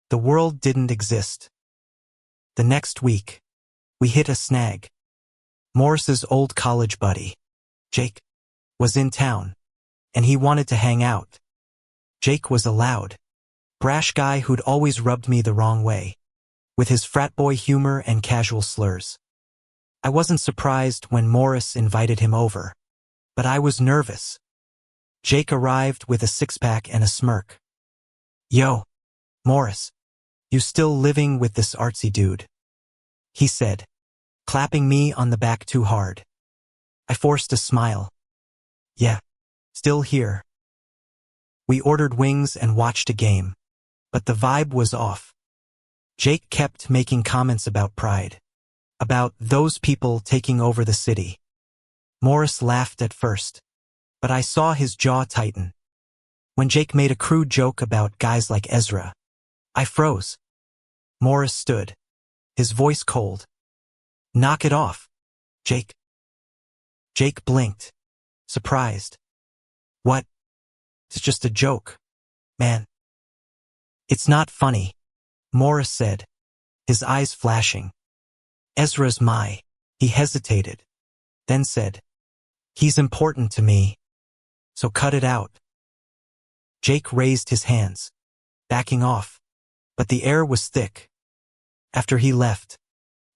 the world didn't exist. The next week, we hit a snag. Morris's old college buddy, Jake, was in town, and he wanted to hang out. Jake was a loud, brash guy who'd always rubbed me the wrong way, with his frat boy humor and casual slurs. I wasn't surprised when Morris invited him over, but I was nervous. Jake arrived with a six-pack and a smirk. "Yo, Morris, you still living with this artsy dude?" he said, clapping me on the back too hard. I forced a smile. "Yeah, still here." We ordered wings and watched a game, but the vibe was off. Jake kept making comments about pride, about those people taking over the city. Morris laughed at first, but I saw his jaw tighten. When Jake made a crude joke about guys like Ezra, I froze. Morris stood, his voice cold. Knock it off, Jake. Jake blinked, surprised. What? It's just a joke, man. It's not funny, Morris said, his eyes flashing. Ezra's he hesitated, then said, he's important to me, so cut it out. Jake raised his hands, backing off, but the air was thick. After he left,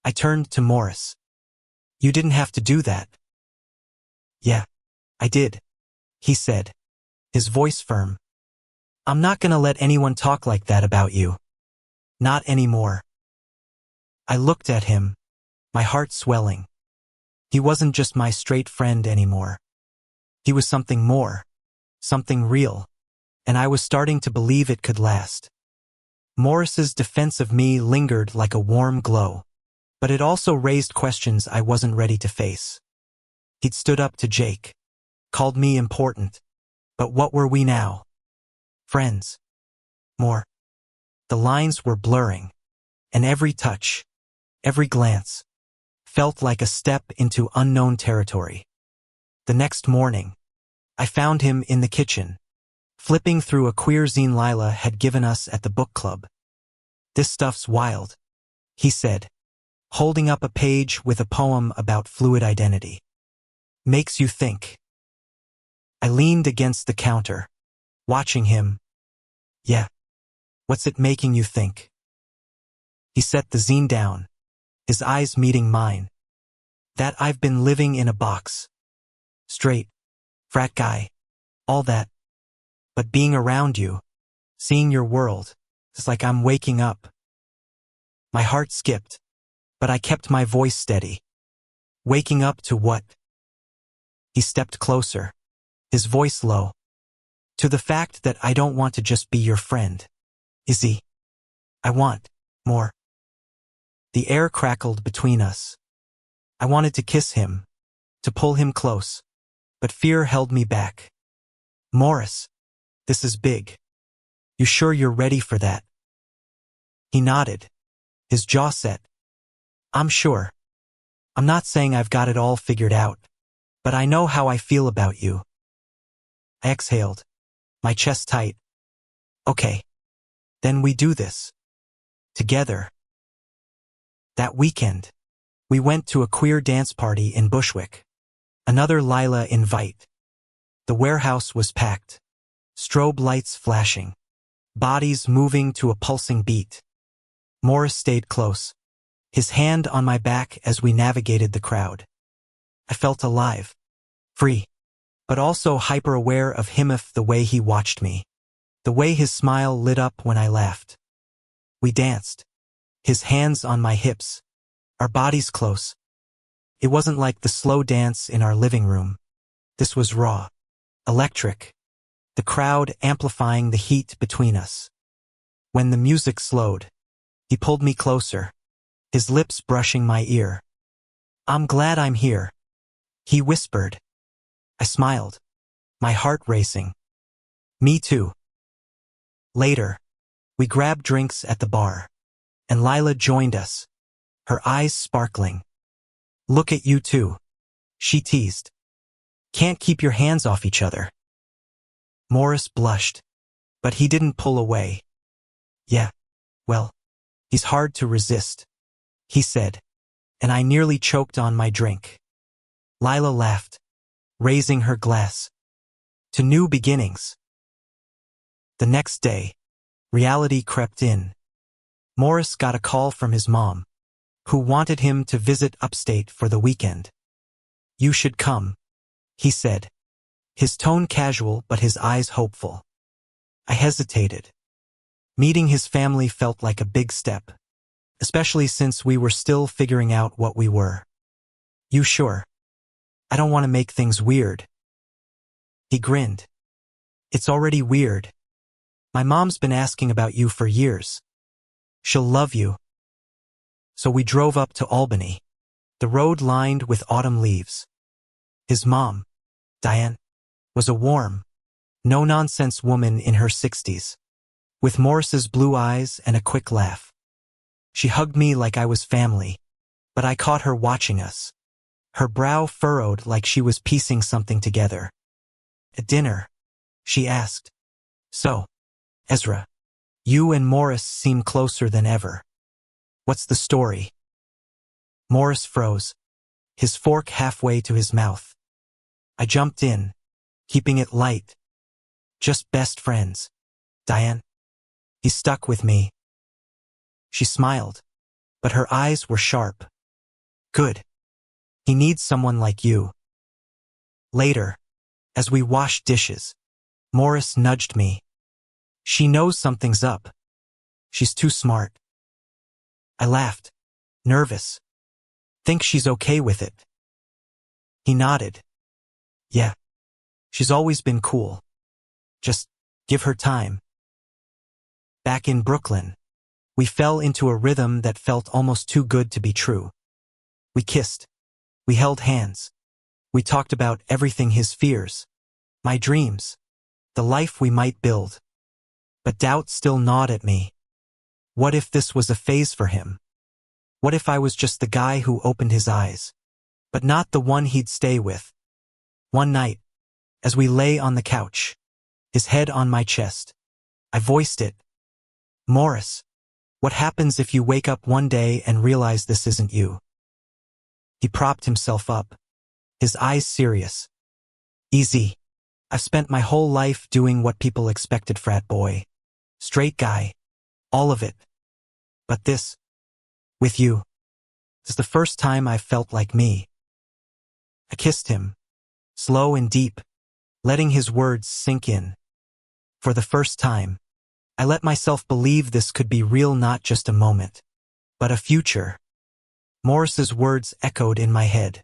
I turned to Morris. You didn't have to do that. Yeah, I did, he said, his voice firm. I'm not gonna let anyone talk like that about you. Not anymore. I looked at him, my heart swelling. He wasn't just my straight friend anymore. He was something more, something real, and I was starting to believe it could last. Morris's defense of me lingered like a warm glow, but it also raised questions I wasn't ready to face. He'd stood up to Jake, called me important, but what were we now? Friends. More. The lines were blurring, and every touch, every glance, felt like a step into unknown territory. The next morning, I found him in the kitchen, flipping through a queer zine Lila had given us at the book club. This stuff's wild, he said, holding up a page with a poem about fluid identity. Makes you think. I leaned against the counter, watching him. Yeah. What's it making you think? He set the zine down, his eyes meeting mine. That I've been living in a box. Straight, frat guy, all that. But being around you, seeing your world, it's like I'm waking up. My heart skipped, but I kept my voice steady. Waking up to what? He stepped closer, his voice low. To the fact that I don't want to just be your friend. Izzy. I want more. The air crackled between us. I wanted to kiss him, to pull him close, but fear held me back. Morris, this is big. You sure you're ready for that? He nodded, his jaw set. I'm sure. I'm not saying I've got it all figured out, but I know how I feel about you. I exhaled, my chest tight. Okay. Then we do this. Together. That weekend, we went to a queer dance party in Bushwick. Another Lila invite. The warehouse was packed. Strobe lights flashing. Bodies moving to a pulsing beat. Morris stayed close, his hand on my back as we navigated the crowd. I felt alive, free, but also hyper-aware of him, the way he watched me. The way his smile lit up when I laughed. We danced, his hands on my hips, our bodies close. It wasn't like the slow dance in our living room. This was raw, electric, the crowd amplifying the heat between us. When the music slowed, he pulled me closer, his lips brushing my ear. I'm glad I'm here, he whispered. I smiled, my heart racing. Me too. Later, we grabbed drinks at the bar, and Lila joined us, her eyes sparkling. Look at you two, she teased. Can't keep your hands off each other. Morris blushed, but he didn't pull away. Yeah, well, he's hard to resist, he said, and I nearly choked on my drink. Lila laughed, raising her glass. To new beginnings. The next day, reality crept in. Morris got a call from his mom, who wanted him to visit upstate for the weekend. You should come, he said, his tone casual but his eyes hopeful. I hesitated. Meeting his family felt like a big step, especially since we were still figuring out what we were. You sure? I don't want to make things weird. He grinned. It's already weird. My mom's been asking about you for years. She'll love you. So we drove up to Albany, the road lined with autumn leaves. His mom, Diane, was a warm, no-nonsense woman in her 60s, with Morris's blue eyes and a quick laugh. She hugged me like I was family, but I caught her watching us. Her brow furrowed like she was piecing something together. At dinner, she asked, "So, Ezra, you and Morris seem closer than ever. What's the story?" Morris froze, his fork halfway to his mouth. I jumped in, keeping it light. "Just best friends, Diane." He stuck with me. She smiled, but her eyes were sharp. "Good. He needs someone like you." Later, as we washed dishes, Morris nudged me. "She knows something's up. She's too smart." I laughed, nervous. "Think she's okay with it?" He nodded. "Yeah. She's always been cool. Just give her time." Back in Brooklyn, we fell into a rhythm that felt almost too good to be true. We kissed. We held hands. We talked about everything: his fears, my dreams, the life we might build. But doubt still gnawed at me. What if this was a phase for him? What if I was just the guy who opened his eyes, but not the one he'd stay with? One night, as we lay on the couch, his head on my chest, I voiced it. "Morris, what happens if you wake up one day and realize this isn't you?" He propped himself up, his eyes serious. "Easy. I've spent my whole life doing what people expected: frat boy, straight guy, all of it. But this, with you, is the first time I've felt like me." I kissed him, slow and deep, letting his words sink in. For the first time, I let myself believe this could be real, not just a moment, but a future. Morris's words echoed in my head,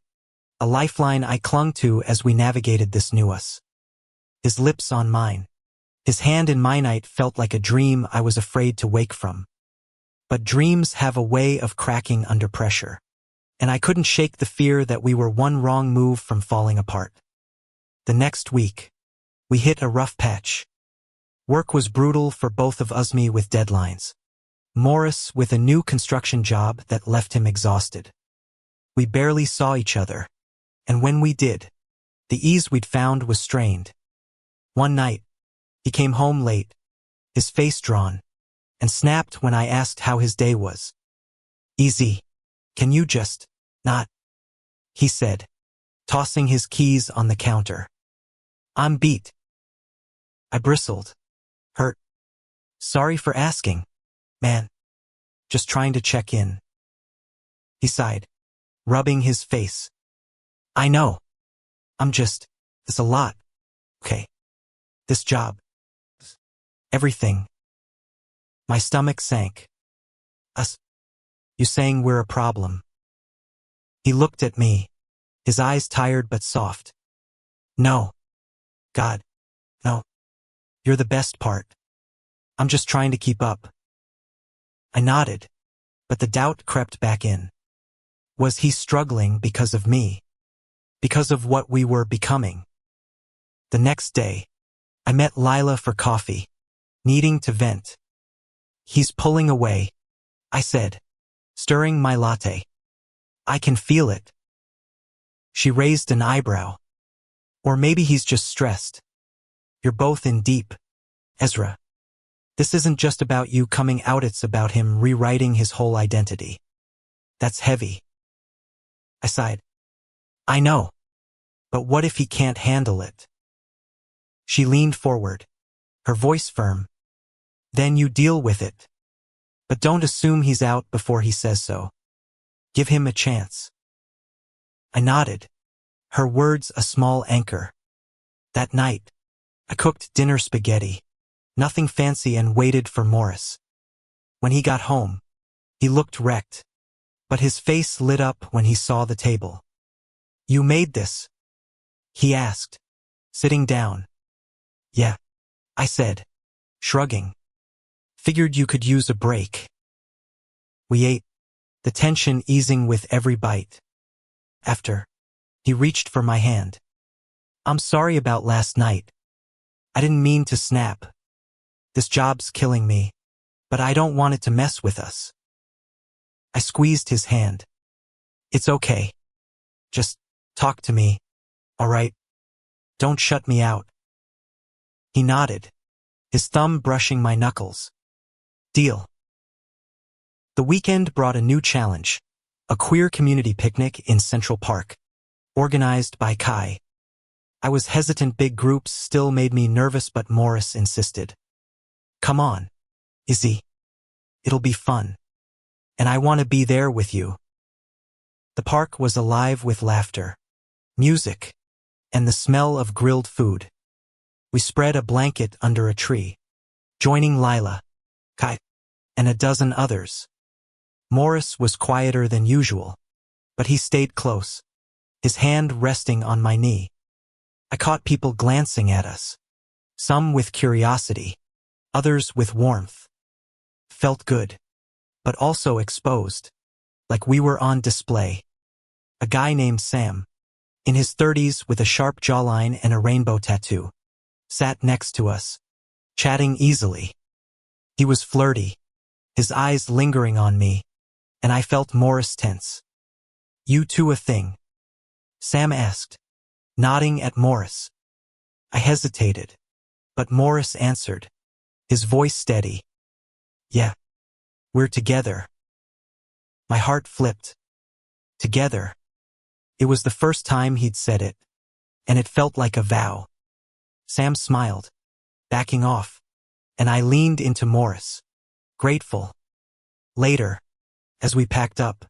a lifeline I clung to as we navigated this new us. His lips on mine, his hand in my night felt like a dream I was afraid to wake from. But dreams have a way of cracking under pressure, and I couldn't shake the fear that we were one wrong move from falling apart. The next week, we hit a rough patch. Work was brutal for both of us, me with deadlines, Morris with a new construction job that left him exhausted. We barely saw each other, and when we did, the ease we'd found was strained. One night, he came home late, his face drawn, and snapped when I asked how his day was. "Easy. Can you just not?" he said, tossing his keys on the counter. "I'm beat." I bristled, hurt. "Sorry for asking, man. Just trying to check in." He sighed, rubbing his face. "I know. It's a lot. Okay. This job. Everything." My stomach sank. "Us? You saying we're a problem?" He looked at me, his eyes tired but soft. "No. God, no. You're the best part. I'm just trying to keep up." I nodded, but the doubt crept back in. Was he struggling because of me? Because of what we were becoming? The next day, I met Lila for coffee, needing to vent. "He's pulling away," I said, stirring my latte. "I can feel it." She raised an eyebrow. "Or maybe he's just stressed. You're both in deep, Ezra. This isn't just about you coming out, it's about him rewriting his whole identity. That's heavy." I sighed. "I know. But what if he can't handle it?" She leaned forward, her voice firm. "Then you deal with it. But don't assume he's out before he says so. Give him a chance." I nodded, her words a small anchor. That night, I cooked dinner spaghetti, nothing fancy, and waited for Morris. When he got home, he looked wrecked, but his face lit up when he saw the table. "You made this?" he asked, sitting down. "Yeah," I said, shrugging. "Figured you could use a break." We ate, the tension easing with every bite. After, he reached for my hand. "I'm sorry about last night. I didn't mean to snap. This job's killing me, but I don't want it to mess with us. I squeezed his hand. It's okay. Just talk to me, all right? Don't shut me out. He nodded, his thumb brushing my knuckles. Deal. The weekend brought a new challenge, a queer community picnic in Central Park, organized by Kai. I was hesitant. Big groups still made me nervous, but Morris insisted. Come on, Izzy. It'll be fun. And I want to be there with you. The park was alive with laughter, music, and the smell of grilled food. We spread a blanket under a tree, joining Lila, Kai, and a dozen others. Morris was quieter than usual, but he stayed close, his hand resting on my knee. I caught people glancing at us, some with curiosity, others with warmth. Felt good, but also exposed, like we were on display. A guy named Sam, in his 30s with a sharp jawline and a rainbow tattoo, sat next to us, chatting easily. He was flirty, his eyes lingering on me, and I felt Morris tense. You two a thing? Sam asked, nodding at Morris. I hesitated, but Morris answered, his voice steady. Yeah, we're together. My heart flipped. Together. It was the first time he'd said it, and it felt like a vow. Sam smiled, backing off, and I leaned into Morris, grateful. Later, as we packed up,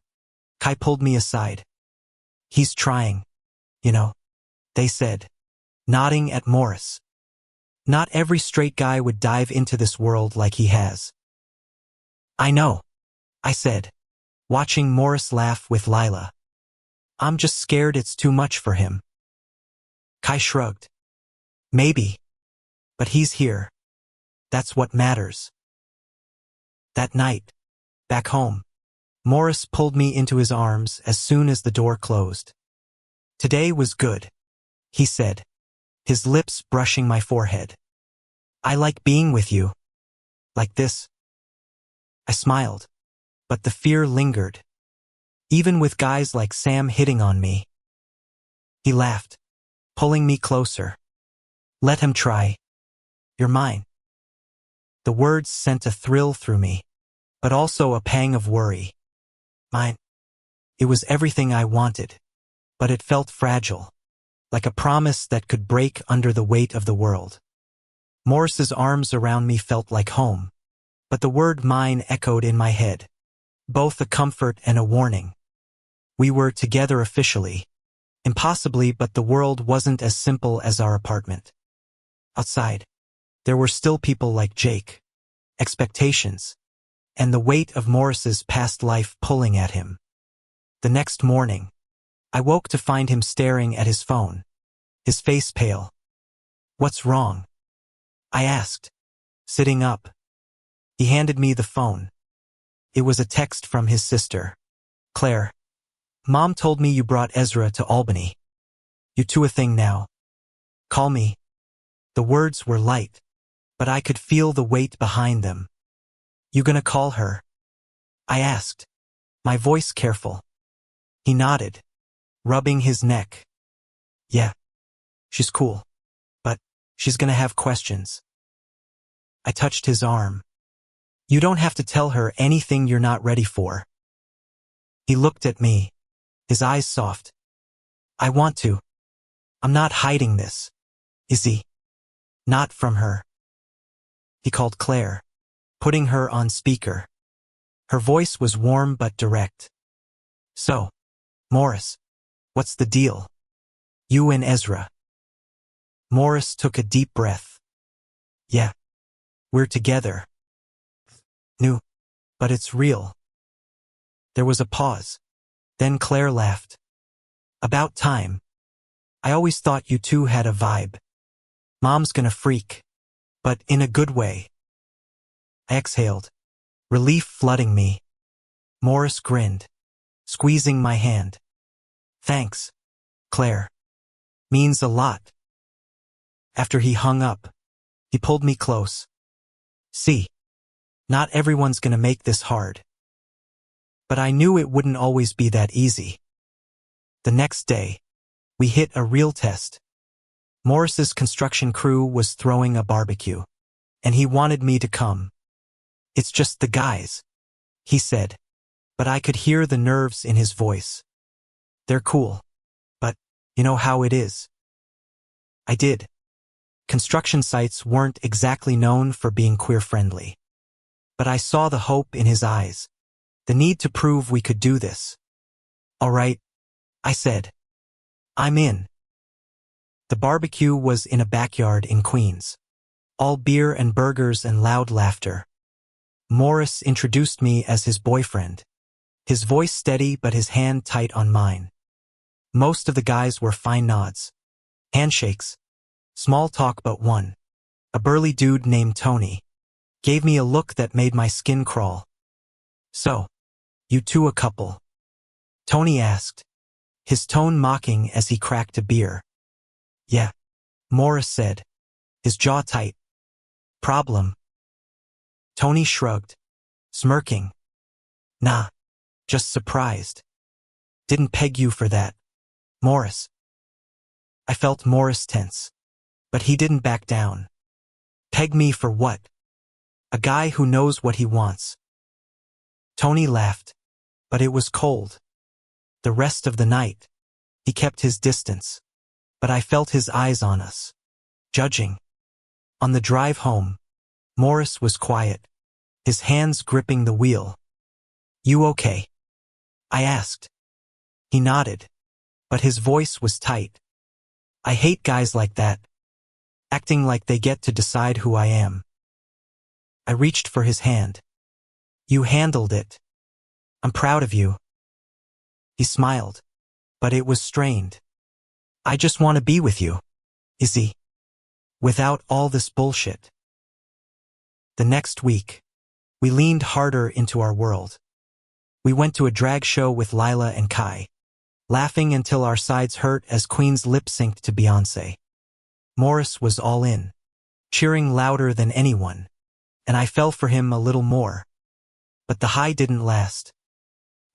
Kai pulled me aside. He's trying, you know, they said, nodding at Morris. Not every straight guy would dive into this world like he has. I know, I said, watching Morris laugh with Lila. I'm just scared it's too much for him. Kai shrugged. Maybe. But he's here. That's what matters. That night, back home, Morris pulled me into his arms as soon as the door closed. Today was good, he said, his lips brushing my forehead. I like being with you. Like this. I smiled, but the fear lingered. Even with guys like Sam hitting on me. He laughed, pulling me closer. Let him try. You're mine. The words sent a thrill through me, but also a pang of worry. Mine. It was everything I wanted, but it felt fragile, like a promise that could break under the weight of the world. Morris's arms around me felt like home, but the word mine echoed in my head, both a comfort and a warning. We were together officially, impossibly, but the world wasn't as simple as our apartment. Outside, there were still people like Jake, expectations, and the weight of Morris's past life pulling at him. The next morning, I woke to find him staring at his phone, his face pale. What's wrong? I asked, sitting up. He handed me the phone. It was a text from his sister, Claire. Mom told me you brought Ezra to Albany. You two a thing now. Call me. The words were light, but I could feel the weight behind them. You gonna call her? I asked, my voice careful. He nodded, rubbing his neck. Yeah, she's cool, but she's gonna have questions. I touched his arm. You don't have to tell her anything you're not ready for. He looked at me, his eyes soft. I want to. I'm not hiding this. Izzy. Not from her. He called Claire, putting her on speaker. Her voice was warm but direct. So, Morris, what's the deal? You and Ezra. Morris took a deep breath. Yeah, we're together. New, but it's real. There was a pause. Then Claire laughed. About time. I always thought you two had a vibe. Mom's gonna freak, but in a good way. I exhaled, relief flooding me. Morris grinned, squeezing my hand. Thanks, Claire. Means a lot. After he hung up, He pulled me close. See, not everyone's gonna make this hard. But I knew it wouldn't always be that easy. The next day, we hit a real test. Morris's construction crew was throwing a barbecue, and he wanted me to come. It's just the guys, he said, but I could hear the nerves in his voice. They're cool, but you know how it is. I did. Construction sites weren't exactly known for being queer-friendly. But I saw the hope in his eyes, the need to prove we could do this. All right, I said. I'm in. The barbecue was in a backyard in Queens. All beer and burgers and loud laughter. Morris introduced me as his boyfriend. His voice steady but his hand tight on mine. Most of the guys were fine nods. Handshakes. Small talk but one. A burly dude named Tony. Gave me a look that made my skin crawl. So, you two a couple? Tony asked, his tone mocking as he cracked a beer. Yeah, Morris said, his jaw tight. Problem? Tony shrugged, smirking. Nah, just surprised. Didn't peg you for that, Morris. I felt Morris tense, but he didn't back down. Peg me for what? A guy who knows what he wants. Tony laughed, but it was cold. The rest of the night, he kept his distance, but I felt his eyes on us, judging. On the drive home, Morris was quiet, his hands gripping the wheel. You okay? I asked. He nodded, but his voice was tight. I hate guys like that, acting like they get to decide who I am. I reached for his hand. You handled it. I'm proud of you. He smiled, but it was strained. I just want to be with you, Izzy. Without all this bullshit. The next week, we leaned harder into our world. We went to a drag show with Lila and Kai, laughing until our sides hurt as Queen's lip-synced to Beyoncé. Morris was all in, cheering louder than anyone, and I fell for him a little more. But the high didn't last.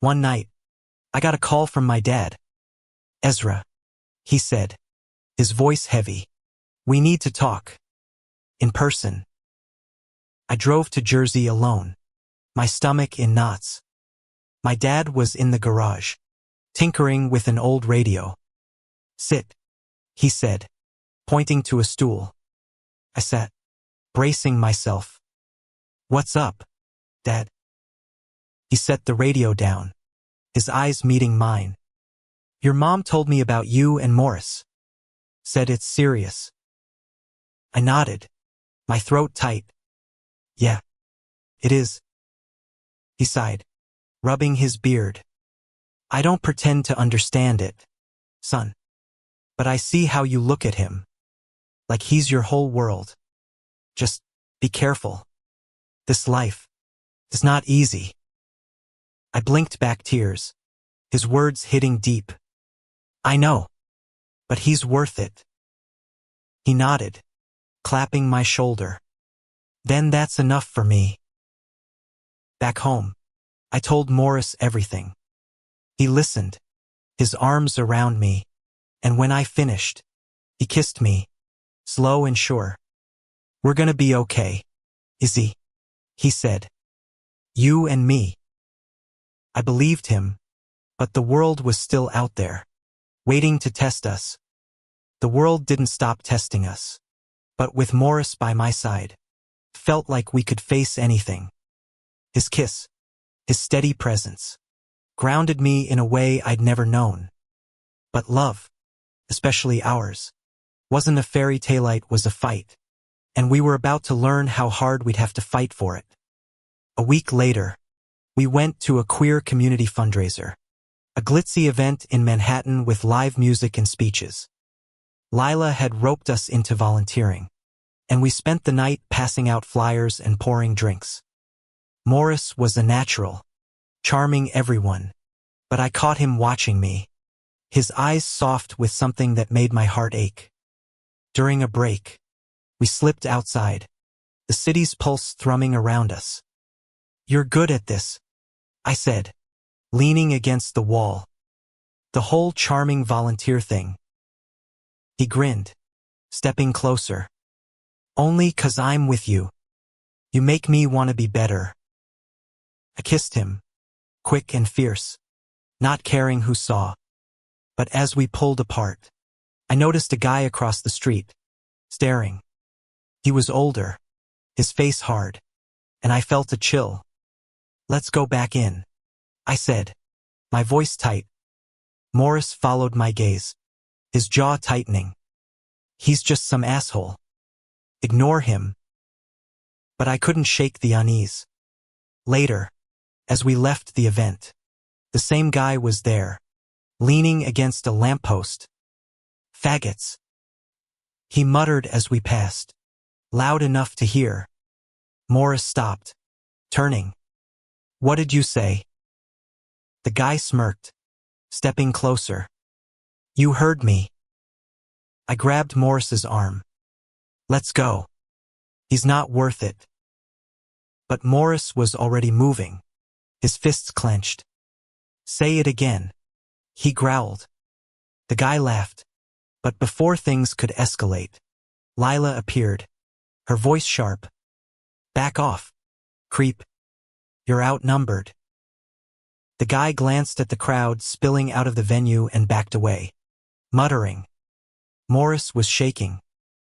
One night, I got a call from my dad. Ezra, he said, his voice heavy. We need to talk. In person. I drove to Jersey alone, my stomach in knots. My dad was in the garage, tinkering with an old radio. Sit, he said, pointing to a stool. I sat, bracing myself. What's up, Dad? He set the radio down, his eyes meeting mine. Your mom told me about you and Morris. Said it's serious. I nodded, my throat tight. Yeah, it is. He sighed, rubbing his beard. I don't pretend to understand it, son. But I see how you look at him. Like he's your whole world. Just be careful. This life is not easy. I blinked back tears, his words hitting deep. I know, but he's worth it. He nodded, clapping my shoulder. Then that's enough for me. Back home, I told Morris everything. He listened, his arms around me, and when I finished, he kissed me, slow and sure. We're gonna be okay, Izzy, he said. You and me. I believed him, but the world was still out there, waiting to test us. The world didn't stop testing us, but with Morris by my side, felt like we could face anything. His kiss, his steady presence, grounded me in a way I'd never known. But love, especially ours, wasn't a fairy tale, it was a fight, and we were about to learn how hard we'd have to fight for it. A week later, we went to a queer community fundraiser, a glitzy event in Manhattan with live music and speeches. Lila had roped us into volunteering, and we spent the night passing out flyers and pouring drinks. Morris was a natural, charming everyone, but I caught him watching me, his eyes soft with something that made my heart ache. During a break, We slipped outside, the city's pulse thrumming around us. "You're good at this," I said, leaning against the wall. "The whole charming volunteer thing." He grinned, stepping closer. "Only 'cause I'm with you. You make me want to be better." I kissed him, quick and fierce, not caring who saw. But as we pulled apart, I noticed a guy across the street, staring. He was older, his face hard, and I felt a chill. "Let's go back in," I said, my voice tight. Morris followed my gaze, his jaw tightening. "He's just some asshole. Ignore him." But I couldn't shake the unease. Later, as we left the event, the same guy was there, leaning against a lamppost. "Faggots," he muttered as we passed, loud enough to hear. Morris stopped, turning. "What did you say?" The guy smirked, stepping closer. "You heard me." I grabbed Morris's arm. "Let's go. He's not worth it." But Morris was already moving, his fists clenched. "Say it again," he growled. The guy laughed. But before things could escalate, Lila appeared, her voice sharp. "Back off, creep. You're outnumbered." The guy glanced at the crowd spilling out of the venue and backed away, muttering. Morris was shaking,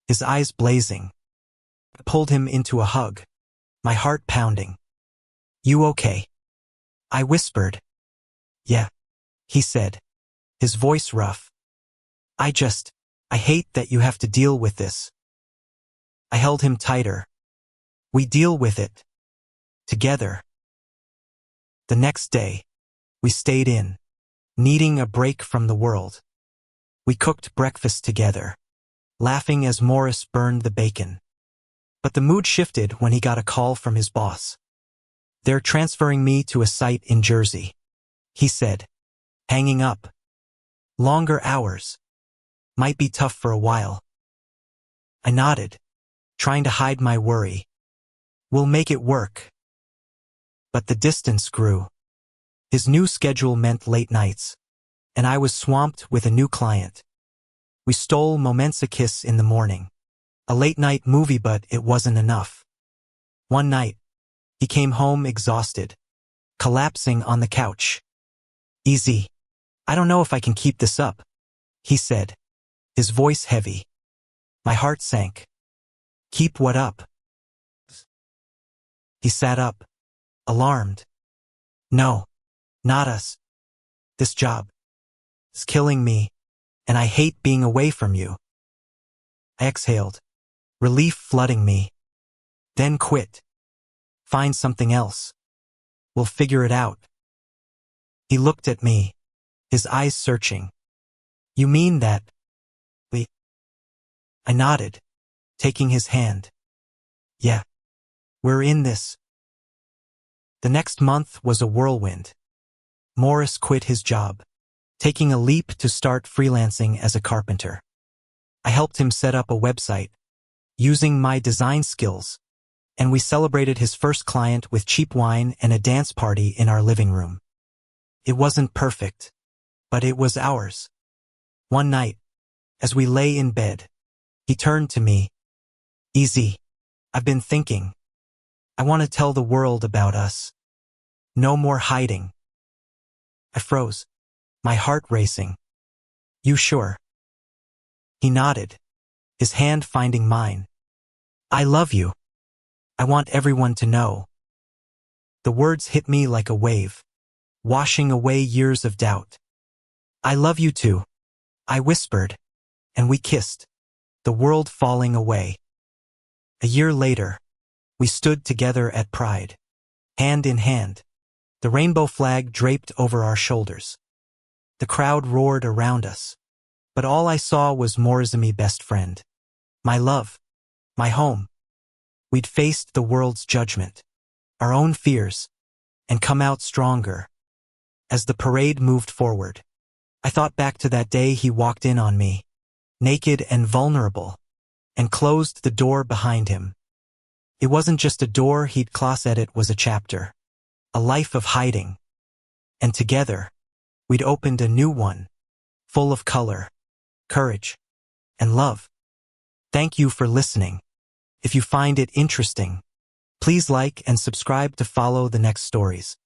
his eyes blazing. I pulled him into a hug, my heart pounding. "You okay?" I whispered. "Yeah," he said, his voice rough. I hate that you have to deal with this." I held him tighter. "We deal with it. Together." The next day, we stayed in, needing a break from the world. We cooked breakfast together, laughing as Morris burned the bacon. But the mood shifted when he got a call from his boss. "They're transferring me to a site in Jersey," he said, hanging up. "Longer hours. Might be tough for a while." I nodded, trying to hide my worry. "We'll make it work." But the distance grew. His new schedule meant late nights, and I was swamped with a new client. We stole Moments a Kiss in the morning, a late-night movie, but it wasn't enough. One night, he came home exhausted, collapsing on the couch. "Easy. I don't know if I can keep this up," he said, his voice heavy. My heart sank. "Keep what up?" He sat up, alarmed. "No, not us. This job. It's killing me, and I hate being away from you." I exhaled, relief flooding me. "Then quit. Find something else. We'll figure it out." He looked at me, his eyes searching. "You mean that we—" I nodded, taking his hand. "Yeah, we're in this." The next month was a whirlwind. Morris quit his job, taking a leap to start freelancing as a carpenter. I helped him set up a website, using my design skills, and we celebrated his first client with cheap wine and a dance party in our living room. It wasn't perfect, but it was ours. One night, as we lay in bed, he turned to me. "Easy. I've been thinking. I want to tell the world about us. No more hiding." I froze, my heart racing. "You sure?" He nodded, his hand finding mine. "I love you. I want everyone to know." The words hit me like a wave, washing away years of doubt. "I love you too," I whispered, and we kissed, the world falling away. A year later, we stood together at Pride, hand in hand, the rainbow flag draped over our shoulders. The crowd roared around us, but all I saw was Morizami, best friend. My love, my home. We'd faced the world's judgment, our own fears, and come out stronger. As the parade moved forward, I thought back to that day he walked in on me, naked and vulnerable, and closed the door behind him. It wasn't just a door he'd closet, it was a chapter. A life of hiding. And together, we'd opened a new one, full of color, courage, and love. Thank you for listening. If you find it interesting, please like and subscribe to follow the next stories.